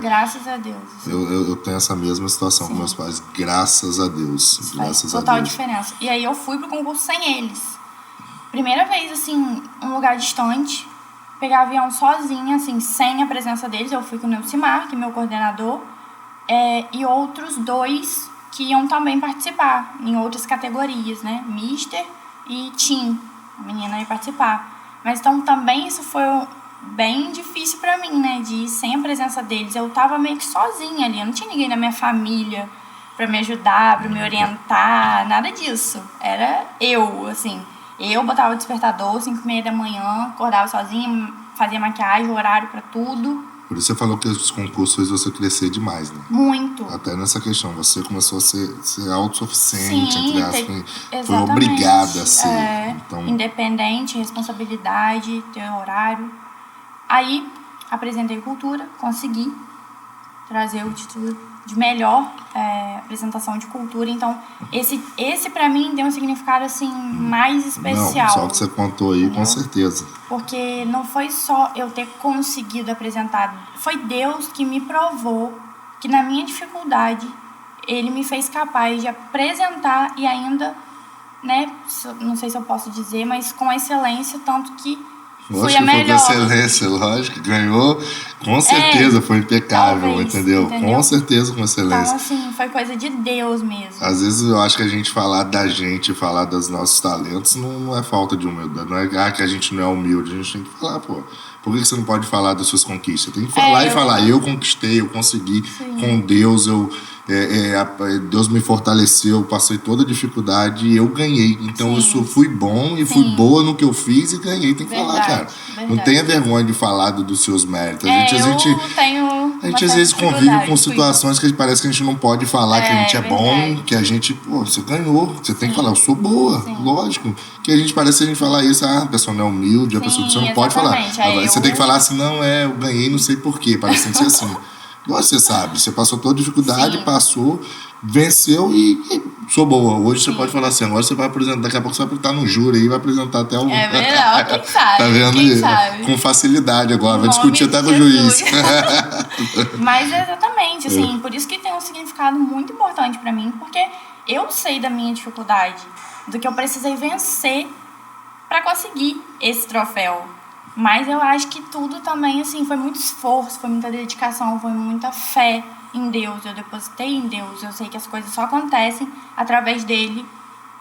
[SPEAKER 2] graças a Deus.
[SPEAKER 1] Eu tenho essa mesma situação com meus pais, graças a Deus. Graças a Deus.
[SPEAKER 2] Total diferença. E aí eu fui pro concurso sem eles. Primeira vez, assim, um lugar distante. Pegar avião sozinha, assim, sem a presença deles. Eu fui com o Nilcimar, que é meu coordenador, e outros 2 que iam também participar em outras categorias, né? Mister e Team. A menina ia participar. Mas então também isso foi bem difícil pra mim, né? De ir sem a presença deles. Eu tava meio que sozinha ali. Eu não tinha ninguém da minha família pra me ajudar, pra me orientar, nada disso. Era eu, assim... Eu botava o despertador, 5h30 da manhã, acordava sozinha, fazia maquiagem, horário pra tudo.
[SPEAKER 1] Por isso você falou que os concursos fez você crescer demais, né?
[SPEAKER 2] Muito.
[SPEAKER 1] Até nessa questão, você começou a ser autossuficiente,
[SPEAKER 2] Sim,
[SPEAKER 1] entre aspas, foi
[SPEAKER 2] exatamente.
[SPEAKER 1] obrigada a ser. Então,
[SPEAKER 2] Independente, responsabilidade, ter horário. Aí, apresentei cultura, consegui trazer o título de melhor apresentação de cultura. Então, esse para mim tem um significado, assim, mais especial.
[SPEAKER 1] Não, só que você contou aí, entendeu? Com certeza.
[SPEAKER 2] Porque não foi só eu ter conseguido apresentar, foi Deus que me provou que na minha dificuldade, Ele me fez capaz de apresentar e ainda, né, não sei se eu posso dizer, mas com excelência, tanto que fui a melhor.
[SPEAKER 1] Foi com excelência, lógico, ganhou, com certeza foi impecável, talvez, entendeu? Com certeza com excelência.
[SPEAKER 2] Então, assim, foi coisa de Deus mesmo.
[SPEAKER 1] Às vezes eu acho que a gente falar da gente, falar dos nossos talentos, não é falta de humildade, não é que a gente não é humilde, a gente tem que falar, pô, por que você não pode falar das suas conquistas? Tem que falar falar, eu conquistei, eu consegui, sim, com Deus, Deus me fortaleceu, passei toda a dificuldade e eu ganhei. Então sim, eu fui bom e sim, fui boa no que eu fiz e ganhei. Tem que falar, cara. Verdade. Não tenha vergonha de falar dos seus méritos. A gente às vezes convive com situações que parece que a gente não pode falar que a gente é bom, que a gente, pô, você ganhou. Você tem que falar, eu sou boa, sim, lógico. Que a gente parece que a gente falar isso, a pessoa não é humilde, a pessoa você não pode falar. Você tem que falar assim, não, eu ganhei, não sei porquê, parece que tem que ser assim. Você sabe, você passou toda dificuldade, sim, passou, venceu e sou boa. Hoje sim, você pode falar assim, agora você vai apresentar, daqui a pouco você vai estar no júri aí, vai apresentar até o...
[SPEAKER 2] É melhor, quem sabe,
[SPEAKER 1] tá vendo?
[SPEAKER 2] Quem sabe?
[SPEAKER 1] Com facilidade agora, vai discutir até com o juiz.
[SPEAKER 2] Mas exatamente, assim, por isso que tem um significado muito importante pra mim, porque eu sei da minha dificuldade, do que eu precisei vencer pra conseguir esse troféu. Mas eu acho que tudo também, assim, foi muito esforço, foi muita dedicação, foi muita fé em Deus. Eu depositei em Deus, eu sei que as coisas só acontecem através dele.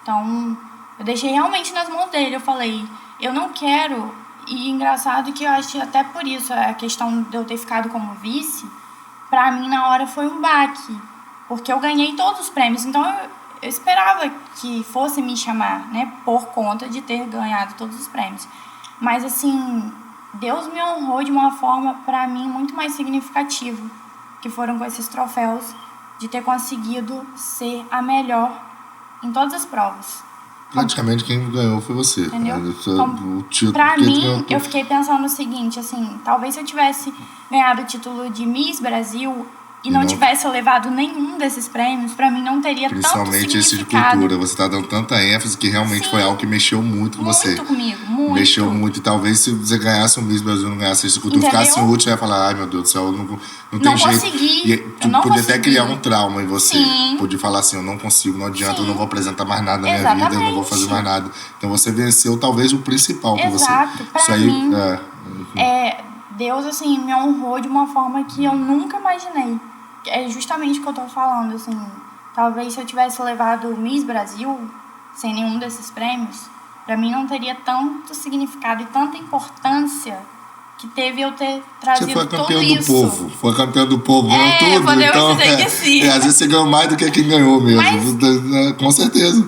[SPEAKER 2] Então, eu deixei realmente nas mãos dele. Eu falei, eu não quero... E engraçado que eu acho que até por isso, a questão de eu ter ficado como vice, pra mim na hora foi um baque. Porque eu ganhei todos os prêmios, então eu esperava que fosse me chamar, né, por conta de ter ganhado todos os prêmios. Mas, assim, Deus me honrou de uma forma, pra mim, muito mais significativa, que foram com esses troféus, de ter conseguido ser a melhor em todas as provas.
[SPEAKER 1] Praticamente quem ganhou foi você.
[SPEAKER 2] Entendeu?
[SPEAKER 1] O título
[SPEAKER 2] pra mim, eu fiquei pensando o seguinte, assim, talvez se eu tivesse ganhado o título de Miss Brasil... E não tivesse levado nenhum desses prêmios, pra mim não teria tanto significado.
[SPEAKER 1] Principalmente esse de cultura. Você tá dando tanta ênfase que realmente foi algo que mexeu muito com você.
[SPEAKER 2] Muito comigo, muito.
[SPEAKER 1] Mexeu muito. E talvez se você ganhasse o Miss Brasil, não ganhasse esse de cultura, ficasse em último, você ia falar, ai meu Deus do céu, não tem jeito.
[SPEAKER 2] Consegui.
[SPEAKER 1] Podia até criar um trauma em você. Sim. Podia falar assim, eu não consigo, não adianta, sim, eu não vou apresentar mais nada na minha vida, eu não vou fazer mais nada. Então você venceu talvez o principal com você.
[SPEAKER 2] Exato. Pra mim, Deus, assim, me honrou de uma forma que eu nunca imaginei. É justamente o que eu tô falando, assim, talvez se eu tivesse levado o Miss Brasil sem nenhum desses prêmios, pra mim não teria tanto significado e tanta importância que teve eu ter trazido tudo isso. Você foi campeã do povo,
[SPEAKER 1] foi campeã do povo, ganhou tudo,
[SPEAKER 2] podemos
[SPEAKER 1] então
[SPEAKER 2] dizer que sim.
[SPEAKER 1] Às vezes você ganhou mais do que quem ganhou mesmo, mas, com certeza.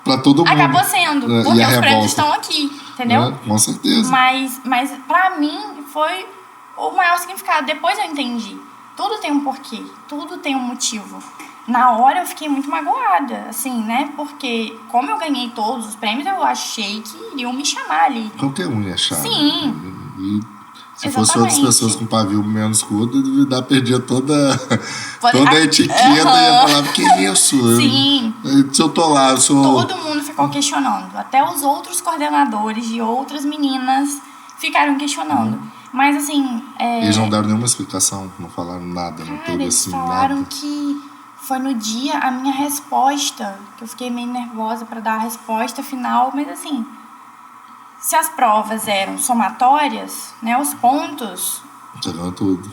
[SPEAKER 1] Pra todo mundo.
[SPEAKER 2] Acabou sendo, porque os prêmios estão aqui, entendeu?
[SPEAKER 1] Com certeza.
[SPEAKER 2] Mas pra mim foi o maior significado, depois eu entendi. Tudo tem um porquê, tudo tem um motivo. Na hora eu fiquei muito magoada, assim, né? Porque como eu ganhei todos os prêmios, eu achei que iriam me chamar ali.
[SPEAKER 1] Qualquer um ia achar.
[SPEAKER 2] Sim.
[SPEAKER 1] E se fosse outras pessoas com pavio menos curto, perdia toda a etiqueta e ia falar, que isso?
[SPEAKER 2] Sim.
[SPEAKER 1] Se eu tô lá, eu sou...
[SPEAKER 2] Todo mundo ficou questionando. Até os outros coordenadores de outras meninas ficaram questionando. Mas, assim...
[SPEAKER 1] Eles não deram nenhuma explicação, não falaram nada.
[SPEAKER 2] Cara,
[SPEAKER 1] não teve,
[SPEAKER 2] eles
[SPEAKER 1] assim,
[SPEAKER 2] falaram
[SPEAKER 1] nada.
[SPEAKER 2] Que foi no dia a minha resposta, que eu fiquei meio nervosa pra dar a resposta final, mas, assim, se as provas eram somatórias, né, os pontos...
[SPEAKER 1] Você ganhou tudo.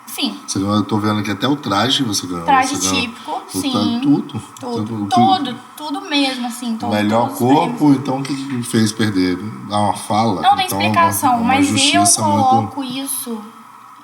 [SPEAKER 2] Enfim.
[SPEAKER 1] Você ganhou, eu tô vendo aqui até o traje você ganhou.
[SPEAKER 2] Traje típico, sim. Tudo mesmo, assim.
[SPEAKER 1] Melhor corpo, então o que fez perder? Dá uma fala?
[SPEAKER 2] Não tem explicação, mas eu coloco isso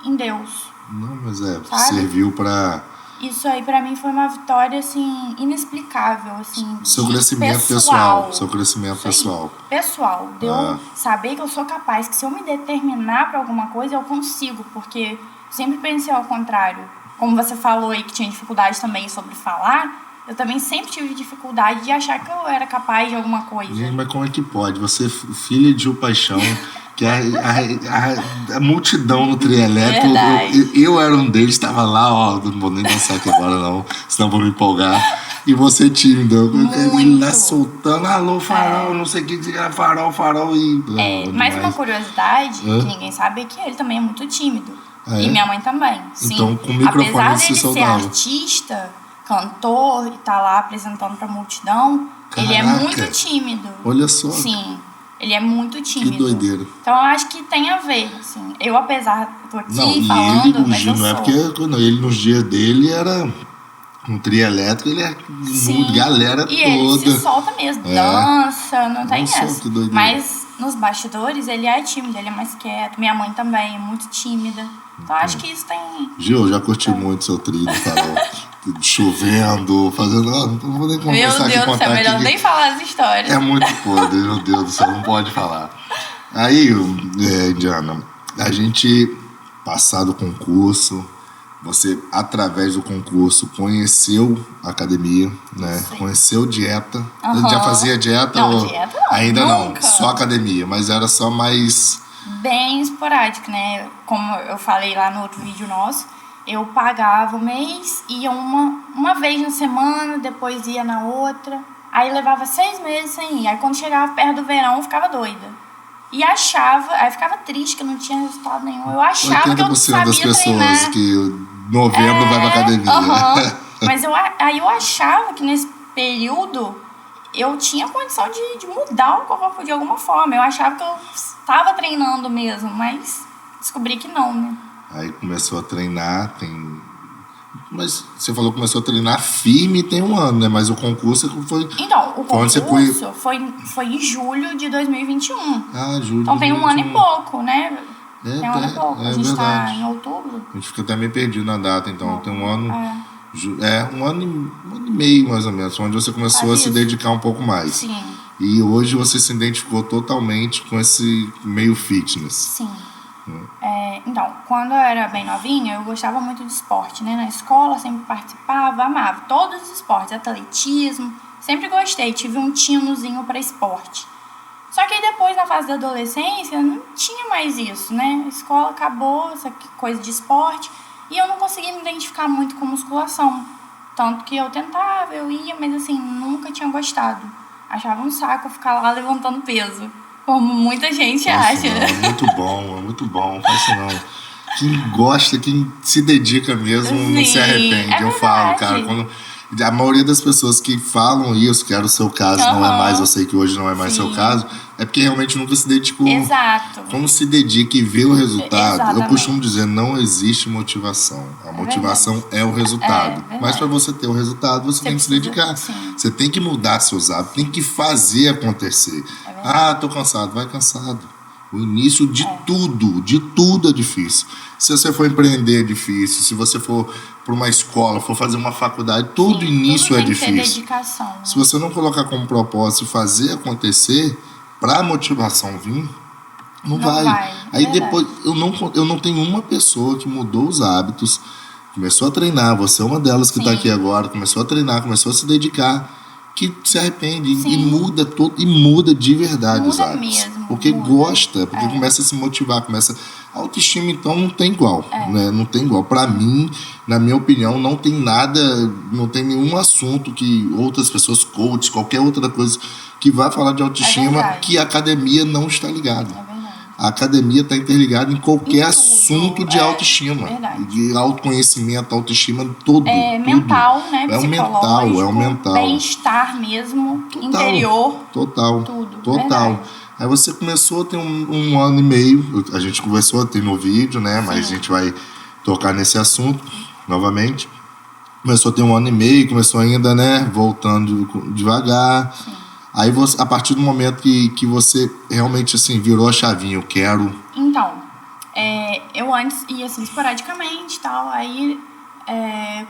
[SPEAKER 2] em Deus.
[SPEAKER 1] Não, mas serviu pra
[SPEAKER 2] Isso aí pra mim foi uma vitória, assim, inexplicável, assim,
[SPEAKER 1] Seu crescimento pessoal. Seu crescimento pessoal.
[SPEAKER 2] Pessoal, de eu saber que eu sou capaz, que se eu me determinar pra alguma coisa, eu consigo, porque sempre pensei ao contrário. Como você falou aí que tinha dificuldade também sobre falar, eu também sempre tive dificuldade de achar que eu era capaz de alguma coisa.
[SPEAKER 1] Gente, mas como é que pode? Você, filha de Gil Paixão, que a multidão no trio elétrico, eu era um deles, estava lá, ó, não vou nem dançar aqui agora não, senão vou me empolgar. E você tímido, ele lá soltando, alô, farol, não sei o que, farol e...
[SPEAKER 2] mas uma curiosidade, que ninguém sabe, é que ele também é muito tímido. E minha mãe também. Sim.
[SPEAKER 1] Então, com o microfone
[SPEAKER 2] apesar
[SPEAKER 1] se
[SPEAKER 2] dele
[SPEAKER 1] soltava.
[SPEAKER 2] ser artista, cantor, e tá lá apresentando pra multidão, ele é muito tímido.
[SPEAKER 1] Olha só.
[SPEAKER 2] Sim. Ele é muito tímido.
[SPEAKER 1] Que doideira.
[SPEAKER 2] Então eu acho que tem a ver, assim. Eu, apesar, tô aqui
[SPEAKER 1] falando,
[SPEAKER 2] ele, mas eu
[SPEAKER 1] não
[SPEAKER 2] sou.
[SPEAKER 1] É porque ele nos dias dele era um trio elétrico, ele é galera toda.
[SPEAKER 2] E ele se solta mesmo, dança, não tem essa.
[SPEAKER 1] Que doideira.
[SPEAKER 2] Mas nos bastidores ele é tímido, ele é mais quieto. Minha mãe também é muito tímida. Então acho que isso tem...
[SPEAKER 1] Gil, eu já curti muito seu trio no farol. Chovendo, fazendo... não vou nem conversar aqui.
[SPEAKER 2] Meu Deus do céu, melhor nem falar as histórias.
[SPEAKER 1] É muito podre, meu Deus do céu, não pode falar. Aí, Indiana, a gente, passado o concurso, você, através do concurso, conheceu a academia, né? Sim. Conheceu dieta. Já fazia dieta?
[SPEAKER 2] Não, dieta não.
[SPEAKER 1] Ainda
[SPEAKER 2] nunca.
[SPEAKER 1] Não, só academia, mas era só mais...
[SPEAKER 2] Bem esporádico, né? Como eu falei lá no outro vídeo nosso, eu pagava o mês, ia uma vez na semana, depois ia na outra. Aí levava 6 meses sem ir. Aí quando chegava perto do verão, eu ficava doida. E achava, aí ficava triste que não tinha resultado nenhum. Eu achava que eu não sabia
[SPEAKER 1] das pessoas
[SPEAKER 2] treinar.
[SPEAKER 1] Que novembro vai pra academia.
[SPEAKER 2] Mas aí eu achava que nesse período eu tinha condição de mudar o corpo de alguma forma. Eu achava que eu estava treinando mesmo, mas descobri que não, né?
[SPEAKER 1] Aí começou a treinar, Mas você falou que começou a treinar firme tem 1 ano, né? Mas o concurso foi...
[SPEAKER 2] Então, o concurso foi em julho de 2021.
[SPEAKER 1] Julho.
[SPEAKER 2] Então tem 1 ano e pouco, né? Tem 1 ano e pouco. A gente
[SPEAKER 1] verdade.
[SPEAKER 2] tá em outubro.
[SPEAKER 1] A gente fica até meio perdido na data, então tem 1 ano... 1 ano e meio, mais ou menos, onde você começou a se dedicar um pouco mais.
[SPEAKER 2] Sim.
[SPEAKER 1] E hoje você se identificou totalmente com esse meio fitness.
[SPEAKER 2] Sim. Então, quando eu era bem novinha, eu gostava muito de esporte, né? Na escola, sempre participava, amava todos os esportes, atletismo, sempre gostei, tive um tinozinho para esporte. Só que aí depois, na fase da adolescência, não tinha mais isso, né? A escola acabou, essa coisa de esporte, e eu não conseguia me identificar muito com musculação. Tanto que eu tentava, eu ia, mas assim, nunca tinha gostado. Achava um saco ficar lá levantando peso. Como muita gente acha.
[SPEAKER 1] Não, é muito bom, faço não. Quem gosta, quem se dedica mesmo, não se arrepende. Eu falo, cara, a maioria das pessoas que falam isso, que era o seu caso, não é mais, eu sei que hoje não é mais seu caso, é porque realmente nunca se dedicou.
[SPEAKER 2] Exato.
[SPEAKER 1] Quando se dedica e vê o resultado,
[SPEAKER 2] Exatamente.
[SPEAKER 1] Eu costumo dizer, não existe motivação. A motivação é o resultado. Mas para você ter o resultado, você tem que se dedicar.
[SPEAKER 2] Sim.
[SPEAKER 1] Você tem que mudar seus hábitos, tem que fazer acontecer. Tô cansado, vai cansado. O início de tudo é difícil. Se você for empreender é difícil, se você for para uma escola, for fazer uma faculdade, todo início
[SPEAKER 2] tudo
[SPEAKER 1] é difícil.
[SPEAKER 2] Tem que ter dedicação, né?
[SPEAKER 1] Se você não colocar como propósito e fazer acontecer, para a motivação vir, não vai. Aí depois, eu não tenho uma pessoa que mudou os hábitos, começou a treinar, você é uma delas que está aqui agora, começou a treinar, começou a se dedicar, que se arrepende e muda de verdade os hábitos.
[SPEAKER 2] Mesmo,
[SPEAKER 1] porque gosta, porque começa a se motivar, a autoestima então não tem igual, né? Não tem igual. Para mim, na minha opinião, não tem nada, não tem nenhum assunto que outras pessoas, coaches, qualquer outra coisa que vá falar de autoestima que a academia não está ligada. A academia está interligada em qualquer assunto de autoestima, de autoconhecimento, autoestima, tudo.
[SPEAKER 2] Mental, né?
[SPEAKER 1] É o mental.
[SPEAKER 2] Bem-estar mesmo, interior.
[SPEAKER 1] Total.
[SPEAKER 2] Tudo.
[SPEAKER 1] Total. Aí você começou a ter um ano e meio, a gente conversou, tem no vídeo, né? Mas a gente vai tocar nesse assunto novamente. Começou a ter 1 ano e meio, começou ainda, né? Voltando devagar. Sim. Aí, a partir do momento que você realmente, assim, virou a chavinha, eu quero...
[SPEAKER 2] Então, eu antes ia, assim, esporadicamente e tal, aí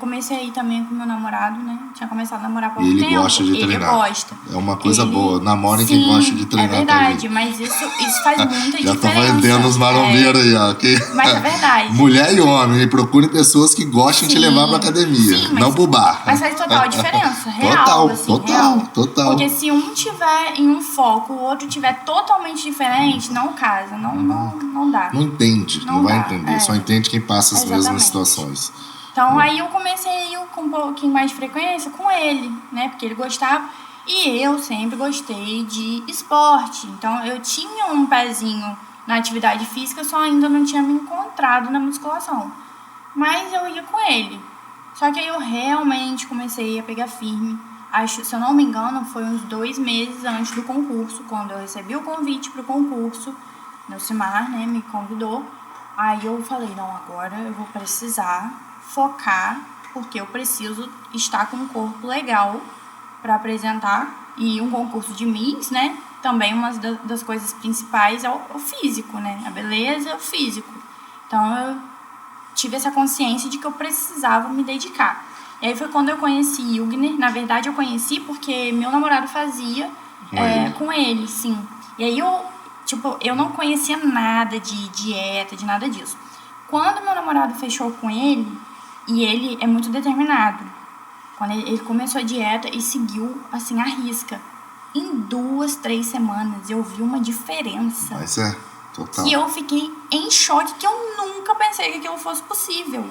[SPEAKER 2] Comecei aí também com meu namorado, né? Tinha começado a namorar há pouco
[SPEAKER 1] E ele
[SPEAKER 2] tempo.
[SPEAKER 1] gosta de treinar.
[SPEAKER 2] Ele gosta.
[SPEAKER 1] É uma coisa boa. Namorem quem gosta de treinar
[SPEAKER 2] também. É verdade,
[SPEAKER 1] também.
[SPEAKER 2] mas isso faz muita
[SPEAKER 1] Já
[SPEAKER 2] diferença.
[SPEAKER 1] tô vendendo os marombeiros aí, ó.
[SPEAKER 2] Mas é verdade.
[SPEAKER 1] Mulher e homem, procurem pessoas que gostem de levar pra academia, não pro bar.
[SPEAKER 2] Mas faz total diferença, real.
[SPEAKER 1] Total.
[SPEAKER 2] Porque se um tiver em um foco, o outro tiver totalmente diferente, não casa, não dá.
[SPEAKER 1] Não entende, não vai
[SPEAKER 2] dá,
[SPEAKER 1] entender. Só entende quem passa as mesmas situações.
[SPEAKER 2] Então aí eu comecei a ir com um pouquinho mais de frequência com ele, né? Porque ele gostava. E eu sempre gostei de esporte. Então eu tinha um pezinho na atividade física, só ainda não tinha me encontrado na musculação. Mas eu ia com ele. Só que aí eu realmente comecei a pegar firme. Acho, se eu não me engano, foi uns 2 meses antes do concurso, quando eu recebi o convite pro concurso. Neucimar, né, me convidou. Aí eu falei, não, agora eu vou precisar focar, porque eu preciso estar com um corpo legal para apresentar. E um concurso de Miss, né? Também uma das coisas principais é o físico, né? A beleza é o físico. Então eu tive essa consciência de que eu precisava me dedicar. E aí foi quando eu conheci Ilgner. Na verdade eu conheci porque meu namorado fazia com ele, sim. E aí eu não conhecia nada de dieta, de nada disso. Quando meu namorado fechou com ele, e ele é muito determinado, quando ele começou a dieta e seguiu, assim, à risca. Em 2, 3 semanas eu vi uma diferença.
[SPEAKER 1] Mas total.
[SPEAKER 2] Que eu fiquei em choque, que eu nunca pensei que aquilo fosse possível.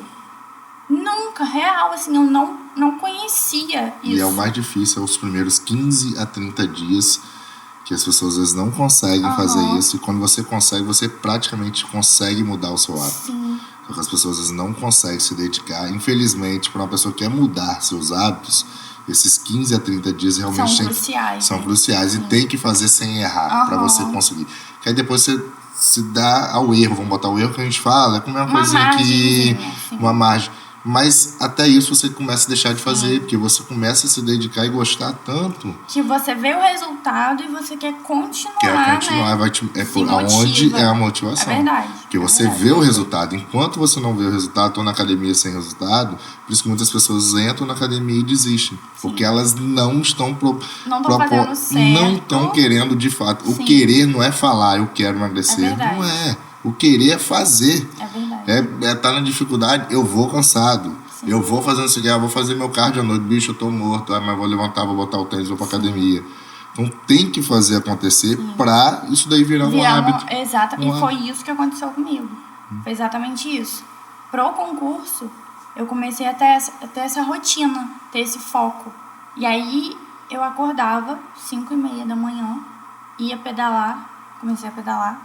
[SPEAKER 2] Nunca, real, assim, eu não conhecia isso.
[SPEAKER 1] E é o mais difícil, é os primeiros 15 a 30 dias que as pessoas às vezes não conseguem fazer isso. E quando você consegue, você praticamente consegue mudar o seu hábito.
[SPEAKER 2] Sim.
[SPEAKER 1] Só que as pessoas às vezes não conseguem se dedicar. Infelizmente, para uma pessoa que quer mudar seus hábitos, esses 15 a 30 dias realmente são cruciais. E tem que fazer sem errar para você conseguir. Que aí depois você se dá ao erro, vamos botar o erro que a gente fala, é como uma coisinha que... Uma margem. Mas até isso você começa a deixar de fazer, porque você começa a se dedicar e gostar tanto.
[SPEAKER 2] Que você vê o resultado e você quer continuar, né?
[SPEAKER 1] Vai por onde é a motivação.
[SPEAKER 2] É verdade.
[SPEAKER 1] Porque você vê o resultado. Enquanto você não vê o resultado, estão na academia sem resultado, por isso que muitas pessoas entram na academia e desistem. Porque elas não estão
[SPEAKER 2] fazendo certo.
[SPEAKER 1] Não estão querendo de fato. O querer não é falar, eu quero emagrecer. Não é. O querer é fazer.
[SPEAKER 2] É verdade.
[SPEAKER 1] Tá na dificuldade, eu vou cansado. Sim. Eu vou fazendo isso aqui, vou fazer meu cardio à noite, bicho, eu tô morto, mas vou levantar, vou botar o tênis, vou pra academia. Então tem que fazer acontecer pra isso daí virar um hábito.
[SPEAKER 2] Exatamente, foi isso que aconteceu comigo. Foi exatamente isso. Pro concurso, eu comecei a ter essa rotina, ter esse foco. E aí eu acordava 5h30 da manhã, ia pedalar, comecei a pedalar.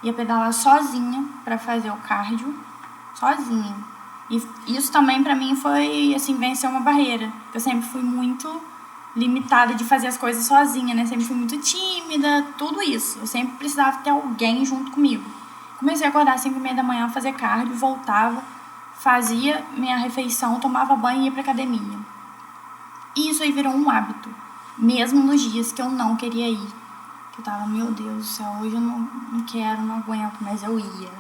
[SPEAKER 2] Ia pedalar sozinha pra fazer o cardio, sozinha. E isso também pra mim foi, assim, vencer uma barreira. Eu sempre fui muito limitada de fazer as coisas sozinha, né? Sempre fui muito tímida, tudo isso. Eu sempre precisava ter alguém junto comigo. Comecei a acordar às 5h30 da manhã, fazer cardio, voltava, fazia minha refeição, tomava banho e ia pra academia. E isso aí virou um hábito, mesmo nos dias que eu não queria ir. Eu tava, meu Deus do céu, hoje eu não quero, não aguento, mas eu ia.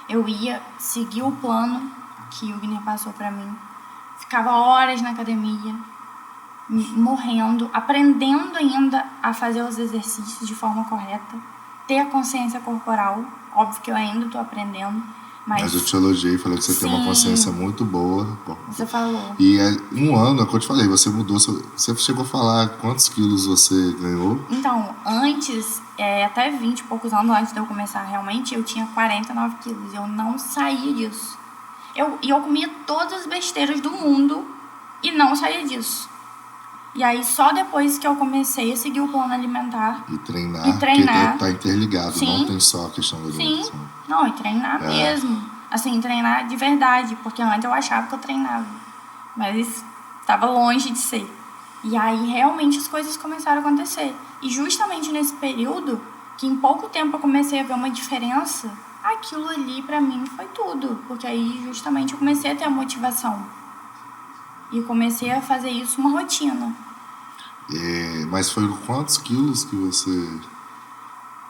[SPEAKER 2] Eu ia seguir o plano que o Ilgner passou pra mim. Ficava horas na academia, morrendo, aprendendo ainda a fazer os exercícios de forma correta, ter a consciência corporal. Óbvio que eu ainda tô aprendendo.
[SPEAKER 1] Mas eu te elogiei, falei que você tem uma consciência muito boa.
[SPEAKER 2] Você falou.
[SPEAKER 1] E um ano, é o que eu te falei, você mudou. Você chegou a falar quantos quilos você ganhou?
[SPEAKER 2] Então, antes, até 20 e poucos anos antes de eu começar realmente, eu tinha 49 quilos. Eu não saía disso. Eu comia todas as besteiras do mundo e não saía disso. E aí, só depois que eu comecei a seguir o plano alimentar.
[SPEAKER 1] E treinar. Porque tá interligado, não tem só a questão da alimentação.
[SPEAKER 2] Sim, não, e treinar mesmo. Assim, treinar de verdade, porque antes eu achava que eu treinava. Mas estava longe de ser. E aí, realmente, as coisas começaram a acontecer. E justamente nesse período, que em pouco tempo eu comecei a ver uma diferença, aquilo ali pra mim foi tudo. Porque aí, justamente, eu comecei a ter a motivação. E comecei a fazer isso uma rotina.
[SPEAKER 1] Mas foi quantos quilos que você...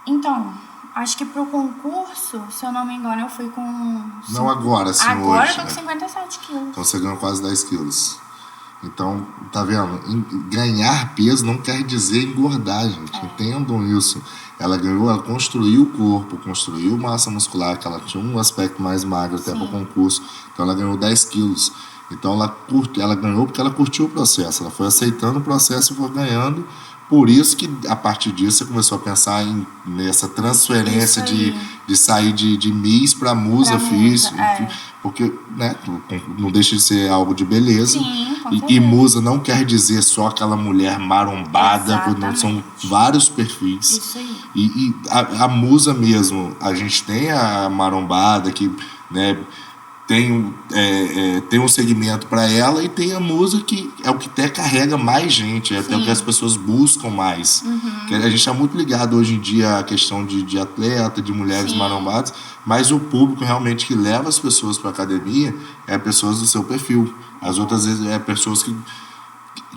[SPEAKER 2] Então, Acho que pro concurso, se eu não me engano, eu fui com...
[SPEAKER 1] Não agora, assim,
[SPEAKER 2] agora
[SPEAKER 1] hoje.
[SPEAKER 2] eu tô com 57 quilos.
[SPEAKER 1] Então você ganhou quase 10 quilos. Então, tá vendo? Ganhar peso não quer dizer engordar, gente. Entendam isso. Ela ganhou, ela construiu o corpo, construiu massa muscular, que ela tinha um aspecto mais magro até para o concurso. Então ela ganhou 10 quilos. Então ela ganhou porque ela curtiu o processo. Ela foi aceitando o processo e foi ganhando. Por isso que, a partir disso, você começou a pensar nessa transferência de sair de Miss para Musa Fit. Porque, né, não deixa de ser algo de beleza.
[SPEAKER 2] Sim,
[SPEAKER 1] e Musa não quer dizer só aquela mulher marombada. São vários perfis.
[SPEAKER 2] Isso aí.
[SPEAKER 1] E a Musa mesmo, a gente tem a marombada que, né, tem um segmento para ela, e tem a Musa que é o que até carrega mais gente, é até o que as pessoas buscam mais. Que a gente está muito ligado hoje em dia à questão de atleta, de mulheres marombadas, mas o público realmente que leva as pessoas para a academia é pessoas do seu perfil. As outras vezes é pessoas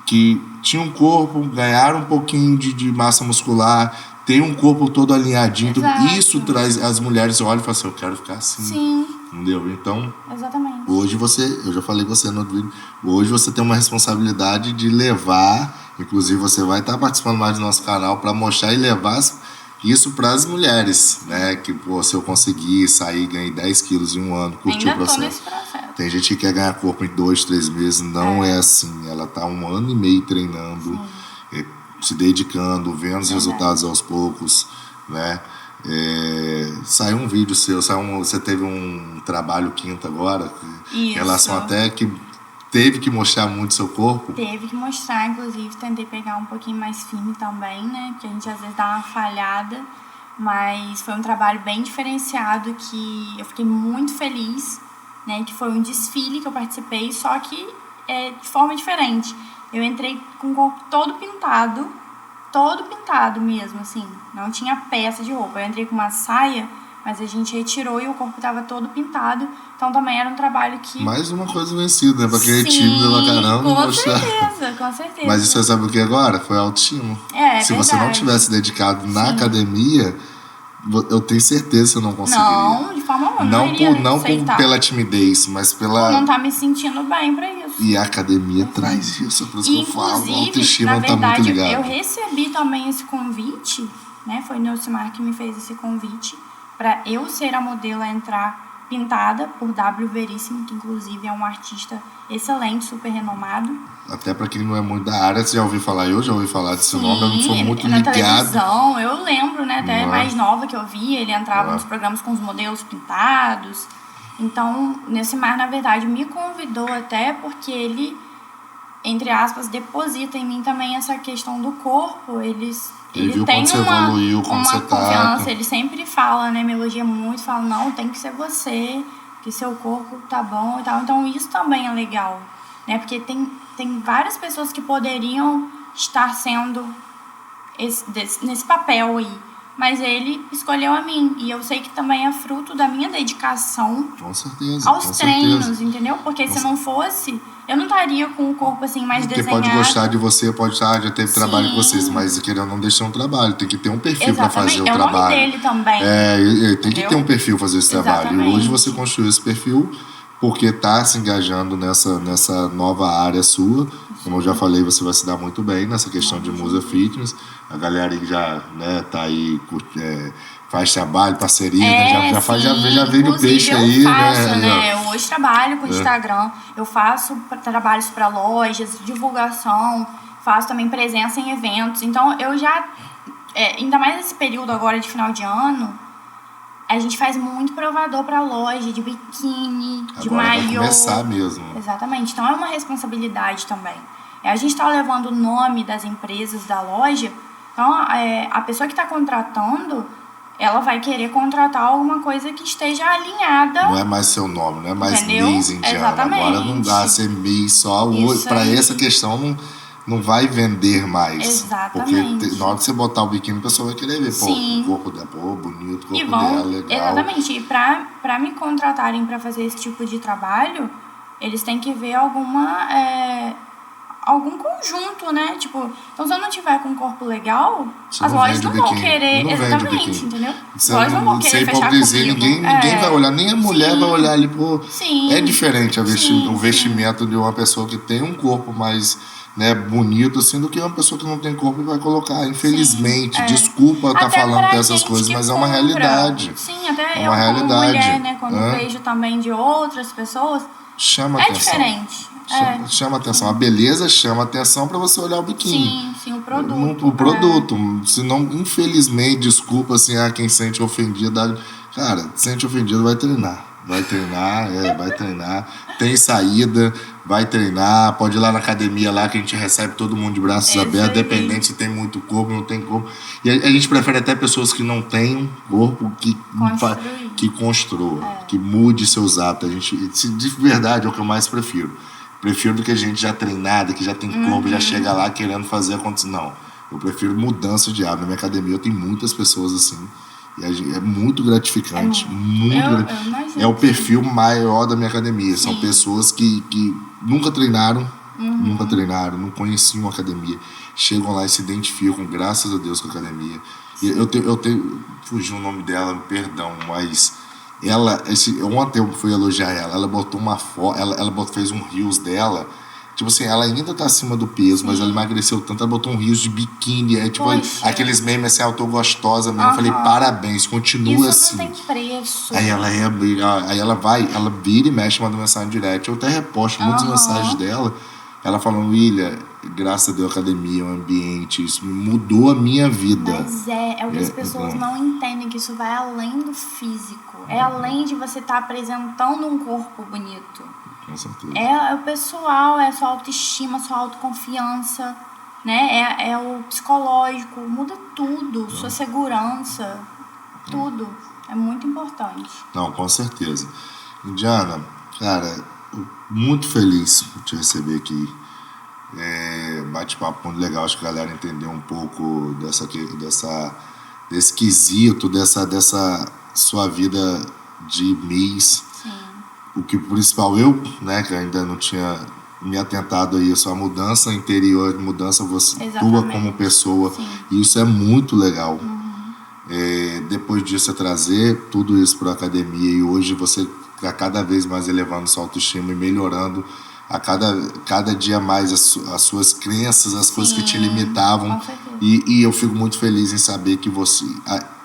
[SPEAKER 1] que tinham um corpo, ganharam um pouquinho de massa muscular, tem um corpo todo alinhadinho. Isso traz as mulheres, olham e falam assim, eu quero ficar assim.
[SPEAKER 2] Sim.
[SPEAKER 1] Entendeu? Então,
[SPEAKER 2] exatamente.
[SPEAKER 1] Hoje eu já falei com você no outro vídeo, hoje você tem uma responsabilidade de levar, inclusive você vai estar participando mais do nosso canal para mostrar e levar isso para as mulheres, né? Que, pô, se eu conseguir sair, ganhei 10 quilos em um ano, curtir o processo.
[SPEAKER 2] Tô nesse processo.
[SPEAKER 1] Tem gente que quer ganhar corpo em 2, 3 meses, não é assim. Ela tá 1 ano e meio treinando, se dedicando, vendo os resultados aos poucos, né? Saiu um vídeo seu, você teve um trabalho quinta agora, em relação até que teve que mostrar muito seu corpo.
[SPEAKER 2] Teve que mostrar, inclusive tentei pegar um pouquinho mais firme também, né, porque a gente às vezes dá uma falhada, mas foi um trabalho bem diferenciado que eu fiquei muito feliz, né, que foi um desfile que eu participei, só que de forma diferente. Eu entrei com o corpo todo pintado mesmo, assim. Não tinha peça de roupa. Eu entrei com uma saia, mas a gente retirou e o corpo tava todo pintado. Então também era um trabalho que...
[SPEAKER 1] Mais uma coisa vencida, né? Pra quem é tímido pra caramba.
[SPEAKER 2] Com certeza.
[SPEAKER 1] Mas isso você sabe o que agora? Foi autoestima. Se você não tivesse dedicado na academia, eu tenho certeza que você não conseguiria.
[SPEAKER 2] Não, de forma alguma.
[SPEAKER 1] Não pela timidez, mas pela...
[SPEAKER 2] Por não estar me sentindo bem pra isso.
[SPEAKER 1] E a academia traz isso, por isso que eu falo. A autoestima não tá muito ligada.
[SPEAKER 2] Eu recebi também esse convite, né? Foi o Neucimar que me fez esse convite pra eu ser a modelo a entrar pintada por W Veríssimo, que inclusive é um artista excelente, super renomado.
[SPEAKER 1] Até pra quem não é muito da área, você já ouviu falar? Eu já ouvi falar desse nome, eu não sou muito
[SPEAKER 2] na
[SPEAKER 1] ligado.
[SPEAKER 2] Televisão, eu lembro, né? Até mais nova que eu vi, ele entrava nos programas com os modelos pintados. Então, Neucimar, na verdade, me convidou até porque ele, entre aspas, deposita em mim também essa questão do corpo. Ele
[SPEAKER 1] viu
[SPEAKER 2] tem
[SPEAKER 1] quando você evoluiu, como você
[SPEAKER 2] confiança.
[SPEAKER 1] tá.
[SPEAKER 2] Ele sempre fala, né? Me elogia muito, fala, não, tem que ser você, que seu corpo tá bom e tal. Então, isso também é legal, né? Porque tem várias pessoas que poderiam estar sendo nesse papel aí. Mas ele escolheu a mim. E eu sei que também é fruto da minha dedicação aos treinos, entendeu? Porque se não fosse, eu não estaria com o corpo assim mais desenhado.
[SPEAKER 1] Porque pode gostar de você, pode estar, já teve trabalho com vocês, mas querendo não deixar um trabalho. Tem que ter um perfil para fazer o trabalho. É o nome
[SPEAKER 2] dele também.
[SPEAKER 1] Tem que ter um perfil para fazer esse trabalho. E hoje você construiu esse perfil porque está se engajando nessa nova área sua. Como eu já falei, você vai se dar muito bem nessa questão de Musa Fitness. A galera que já, né, tá aí, faz trabalho, parceria, né? já vende o peixe aí,
[SPEAKER 2] né? Eu hoje trabalho com o Instagram, eu faço trabalhos para lojas, divulgação, faço também presença em eventos. Então, eu já, ainda mais nesse período agora de final de ano, a gente faz muito provador para loja, de biquíni, de maiô.
[SPEAKER 1] Vai começar mesmo.
[SPEAKER 2] Exatamente. Então, é uma responsabilidade também. A gente está levando o nome das empresas da loja. Então, a pessoa que está contratando, ela vai querer contratar alguma coisa que esteja alinhada.
[SPEAKER 1] Não é mais seu nome, não é mais Miss Indiana.
[SPEAKER 2] Exatamente.
[SPEAKER 1] Agora não dá ser Miss só. Para essa questão, não vai vender mais.
[SPEAKER 2] Exatamente.
[SPEAKER 1] Porque na hora que você botar o biquíni, a pessoa vai querer ver. O corpo dela, bonito, o corpo dela, legal.
[SPEAKER 2] Exatamente. E para me contratarem para fazer esse tipo de trabalho, eles têm que ver algum conjunto, né? Tipo, então se eu não tiver com um corpo legal,
[SPEAKER 1] Você
[SPEAKER 2] as
[SPEAKER 1] não
[SPEAKER 2] lojas
[SPEAKER 1] vende
[SPEAKER 2] não vão
[SPEAKER 1] biquíni,
[SPEAKER 2] querer.
[SPEAKER 1] não vende
[SPEAKER 2] Exatamente,
[SPEAKER 1] biquíni.
[SPEAKER 2] entendeu?
[SPEAKER 1] Você
[SPEAKER 2] As lojas não vão
[SPEAKER 1] sem
[SPEAKER 2] querer fechar
[SPEAKER 1] hipocrisia,
[SPEAKER 2] comigo.
[SPEAKER 1] ninguém vai olhar, nem a mulher
[SPEAKER 2] Sim.
[SPEAKER 1] vai olhar ali, pô.
[SPEAKER 2] Sim.
[SPEAKER 1] É diferente
[SPEAKER 2] Sim,
[SPEAKER 1] o vestimento de uma pessoa que tem um corpo mais, né, bonito, assim, do que uma pessoa que não tem corpo e vai colocar. Infelizmente,
[SPEAKER 2] Sim,
[SPEAKER 1] desculpa estar
[SPEAKER 2] até
[SPEAKER 1] falando
[SPEAKER 2] pra
[SPEAKER 1] dessas
[SPEAKER 2] gente
[SPEAKER 1] coisas,
[SPEAKER 2] que
[SPEAKER 1] mas é uma
[SPEAKER 2] compra.
[SPEAKER 1] realidade.
[SPEAKER 2] Sim, até
[SPEAKER 1] É
[SPEAKER 2] eu
[SPEAKER 1] uma
[SPEAKER 2] como
[SPEAKER 1] realidade.
[SPEAKER 2] mulher, né, quando vejo também de outras pessoas,
[SPEAKER 1] Chama
[SPEAKER 2] é
[SPEAKER 1] atenção.
[SPEAKER 2] diferente.
[SPEAKER 1] Chama atenção. A beleza chama atenção para você olhar o biquíni.
[SPEAKER 2] Sim, o produto.
[SPEAKER 1] O produto. Senão, infelizmente, desculpa assim, quem sente ofendido. Cara, sente ofendido, vai treinar. Vai treinar. Tem saída, vai treinar. Pode ir lá na academia lá que a gente recebe todo mundo de braços abertos, dependente se tem muito corpo, não tem corpo. E a gente prefere até pessoas que não têm corpo que construa, que mude seus hábitos. A gente, de verdade, é o que eu mais prefiro. Prefiro do que a gente já treinada, que já tem corpo, já chega lá querendo fazer acontecer. Não, eu prefiro mudança de hábito. Na minha academia eu tenho muitas pessoas assim. E é muito gratificante. É o perfil maior da minha academia. Sim. São pessoas que nunca treinaram, não conheciam a academia. Chegam lá e se identificam, graças a Deus, com a academia. E eu tenho fugiu o nome dela, perdão, mas ontem eu fui elogiar ela. Ela botou uma foto, ela fez um reels dela. Tipo assim, ela ainda tá acima do peso, mas ela emagreceu tanto, ela botou um rios de biquíni. Aí, tipo, aqueles memes assim, eu tô gostosa mesmo. Eu falei, parabéns, continua assim.
[SPEAKER 2] Isso não tem preço.
[SPEAKER 1] Aí ela vira e mexe, manda mensagem direta. Eu até reposto muitas mensagens dela. Ela falando, William, graças a Deus, a academia, o ambiente, isso mudou a minha vida.
[SPEAKER 2] Mas é o que as pessoas não entendem, que isso vai além do físico. É além de você estar apresentando um corpo bonito.
[SPEAKER 1] Com certeza.
[SPEAKER 2] É o pessoal, é a sua autoestima, a sua autoconfiança, né? É o psicológico, muda tudo, sua segurança, tudo. É muito importante.
[SPEAKER 1] Não, com certeza. Indiana, cara, muito feliz por te receber aqui. Bate-papo muito legal, acho que a galera entendeu um pouco desse quesito, dessa sua vida de Miss.
[SPEAKER 2] Sim.
[SPEAKER 1] O que principal né, que ainda não tinha me atentado a isso, a mudança interior, mudança tua como pessoa. Sim. E isso é muito legal. Depois disso, trazer tudo isso para a academia, e hoje você está cada vez mais elevando sua autoestima e melhorando a cada dia mais as suas crenças, as coisas que te limitavam. E eu fico muito feliz em saber que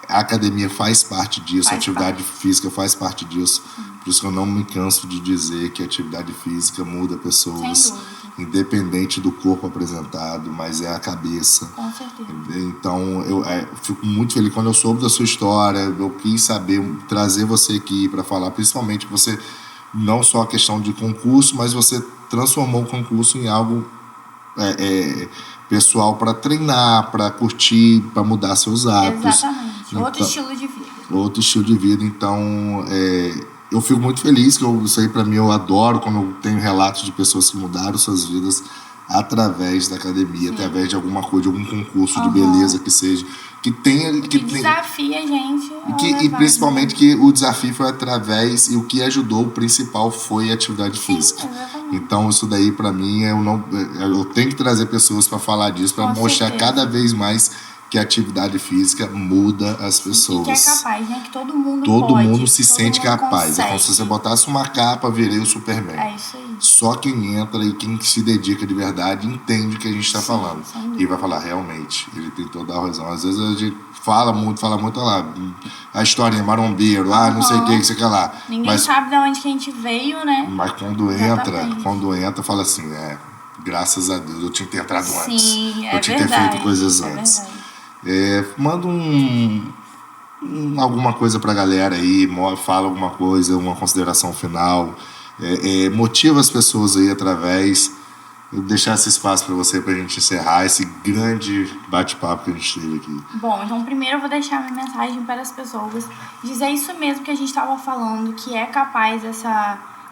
[SPEAKER 1] a academia faz parte disso, a atividade física faz parte disso. Por isso que eu não me canso de dizer que a atividade física muda pessoas, independente do corpo apresentado, mas é a cabeça.
[SPEAKER 2] Com certeza.
[SPEAKER 1] Então, eu fico muito feliz quando eu soube da sua história. Eu quis saber, trazer você aqui para falar, principalmente que você, não só a questão de concurso, mas você transformou o concurso em algo pessoal para treinar, para curtir, para mudar seus hábitos.
[SPEAKER 2] Exatamente.
[SPEAKER 1] Então,
[SPEAKER 2] outro estilo de vida.
[SPEAKER 1] Outro estilo de vida. Então, eu fico muito feliz, que isso aí para mim eu adoro quando eu tenho relatos de pessoas que mudaram suas vidas através da academia, através de alguma coisa, de algum concurso de beleza que seja, que
[SPEAKER 2] desafia a gente
[SPEAKER 1] e principalmente que o desafio foi através, e o que ajudou, o principal foi a atividade física.
[SPEAKER 2] Exatamente.
[SPEAKER 1] Então isso daí para mim eu tenho que trazer pessoas para falar disso, para mostrar cada vez mais que a atividade física muda as pessoas.
[SPEAKER 2] E que é capaz, né? Que todo mundo
[SPEAKER 1] se sente capaz. É como se você botasse uma capa, virei o Superman.
[SPEAKER 2] É isso aí.
[SPEAKER 1] Só quem entra e quem se dedica de verdade entende o que a gente está falando. E vai falar, realmente, ele tem toda a razão. Às vezes a gente fala muito, olha lá, a historinha marombeiro, não sei o que, sei lá.
[SPEAKER 2] Ninguém sabe de onde que a gente veio, né?
[SPEAKER 1] Mas quando entra, fala assim, graças a Deus, eu tinha que ter entrado antes. Eu tinha que ter feito coisas antes. Manda alguma coisa pra galera aí, fala alguma coisa, uma consideração final, motiva as pessoas aí através. Eu deixar esse espaço para você, pra gente encerrar esse grande bate-papo que a gente teve aqui.
[SPEAKER 2] Bom, então primeiro eu vou deixar minha mensagem para as pessoas, dizer isso mesmo que a gente estava falando, que é capaz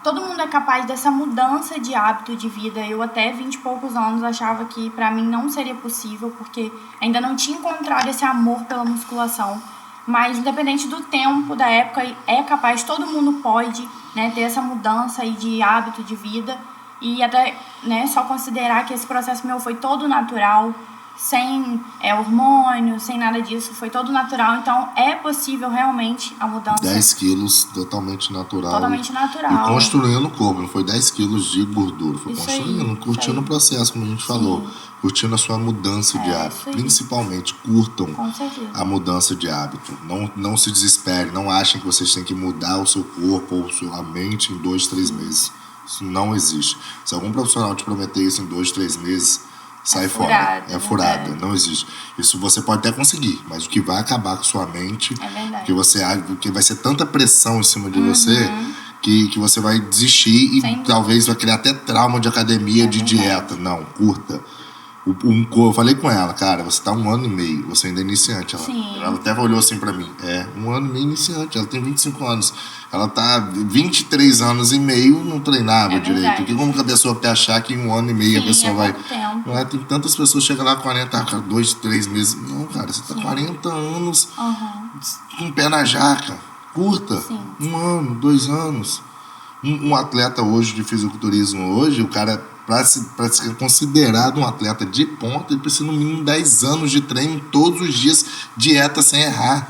[SPEAKER 2] todo mundo é capaz dessa mudança de hábito de vida. Eu até 20 e poucos anos achava que pra mim não seria possível, porque ainda não tinha encontrado esse amor pela musculação. Mas independente do tempo, da época, é capaz, todo mundo pode, né, ter essa mudança aí de hábito de vida. E até, né, só considerar que esse processo meu foi todo natural, sem hormônio, sem nada disso, foi todo natural. Então, é possível realmente a mudança.
[SPEAKER 1] 10 quilos totalmente natural.
[SPEAKER 2] Totalmente natural.
[SPEAKER 1] E construindo o corpo, não foi 10 quilos de gordura, foi
[SPEAKER 2] Isso
[SPEAKER 1] construindo,
[SPEAKER 2] aí,
[SPEAKER 1] curtindo o processo, como a gente falou. Curtindo a sua mudança de hábito. Principalmente, curtam a mudança de hábito. Não se desespere, não achem que vocês têm que mudar o seu corpo ou sua mente em 2, 3 meses. Isso não existe. Se algum profissional te prometer isso em 2, 3 meses, sai fora. É furada, não existe. Isso você pode até conseguir, mas o que vai acabar com sua mente, porque vai ser tanta pressão em cima de você que você vai desistir e talvez vai criar até trauma de academia, de dieta. Não, curta. Eu falei com ela, cara, você tá 1 ano e meio, você ainda é iniciante. Ela até olhou assim pra mim, 1 ano e meio iniciante, ela tem 25 anos. Ela tá 23 anos e meio, não treinava direito. Porque como que a pessoa quer achar que em 1 ano e meio a pessoa vai... Não é, tem tantas pessoas que chegam lá com 40, 2, 3 meses. Não, cara, você tá 40 anos com o pé na jaca. Curta. 1 ano, 2 anos. Um atleta hoje de fisiculturismo hoje, o cara... Para ser considerado um atleta de ponta, ele precisa no mínimo 10 anos de treino, todos os dias, dieta sem errar.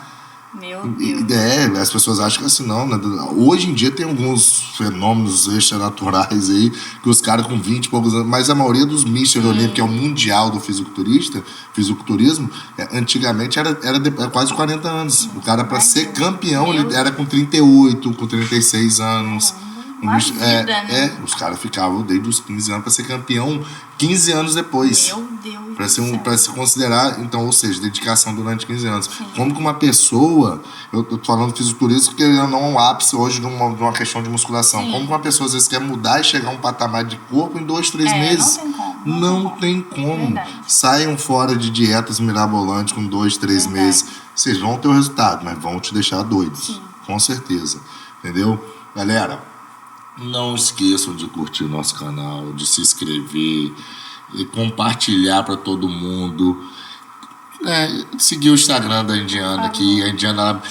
[SPEAKER 2] Meu Deus.
[SPEAKER 1] As pessoas acham que assim, não, né? Hoje em dia tem alguns fenômenos extranaturais aí, que os caras com 20 e poucos anos, mas a maioria dos Mr. Olímpico, que é o mundial do fisiculturismo, antigamente era quase 40 anos. O cara, para ser campeão, ele era com 38, com 36 anos. Os caras ficavam desde os 15 anos para ser campeão 15 anos depois.
[SPEAKER 2] Meu Deus.
[SPEAKER 1] Para se considerar, então, ou seja, dedicação durante 15 anos. Como que uma pessoa, eu tô falando de fisiculturismo porque não é um ápice hoje de uma questão de musculação. Como que uma pessoa às vezes quer mudar e chegar a um patamar de corpo em 2, 3 meses? Não tem como. Saiam fora de dietas mirabolantes com 2, 3 meses. Vocês vão ter o resultado, mas vão te deixar doidos. Com certeza. Entendeu? Galera, não esqueçam de curtir o nosso canal, de se inscrever e compartilhar para todo mundo. Seguir o Instagram da Indiana aqui, a Indiana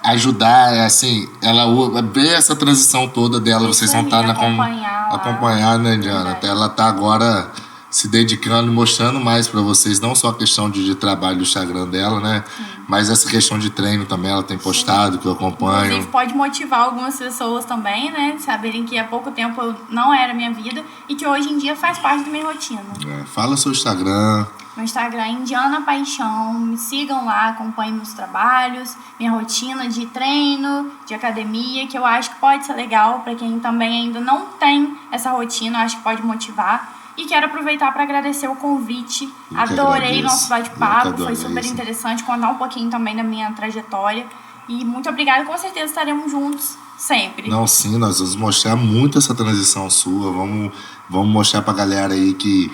[SPEAKER 1] ajudar, assim, ela ver essa transição toda dela. Vocês vão estar acompanhar, né, Indiana? Ela tá agora se dedicando e mostrando mais para vocês, não só a questão de trabalho do Instagram dela, né? Mas essa questão de treino também, ela tem postado, que eu acompanho.
[SPEAKER 2] Inclusive, pode motivar algumas pessoas também, né? Saberem que há pouco tempo não era minha vida e que hoje em dia faz parte da minha rotina.
[SPEAKER 1] Fala seu Instagram.
[SPEAKER 2] Meu Instagram é Indiana Paixão. Me sigam lá, acompanhem meus trabalhos, minha rotina de treino, de academia, que eu acho que pode ser legal para quem também ainda não tem essa rotina, acho que pode motivar. E quero aproveitar para agradecer o convite. Adorei nosso bate-papo, foi super interessante, contar um pouquinho também da minha trajetória. E muito obrigada, com certeza estaremos juntos sempre.
[SPEAKER 1] Não, sim, nós vamos mostrar muito essa transição sua, vamos mostrar pra galera aí que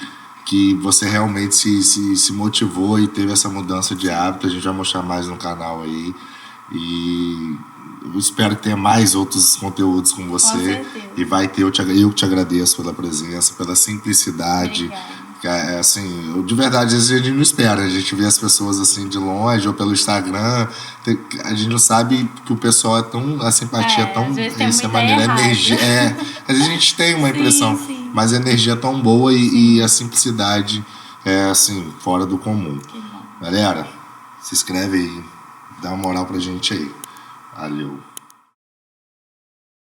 [SPEAKER 1] você realmente se motivou e teve essa mudança de hábito. A gente vai mostrar mais no canal aí. E eu espero que tenha mais outros conteúdos com você.
[SPEAKER 2] Com certeza.
[SPEAKER 1] E vai ter, eu te agradeço pela presença, pela simplicidade. Assim, de verdade, às vezes a gente não espera. A gente vê as pessoas assim de longe ou pelo Instagram. A gente não sabe que o pessoal é tão. A simpatia é tão. Dessa maneira, a energia. Às vezes a gente tem uma impressão.
[SPEAKER 2] Sim.
[SPEAKER 1] Mas a energia é tão boa e a simplicidade é assim, fora do comum. Galera, se inscreve aí. Dá uma moral pra gente aí. Valeu.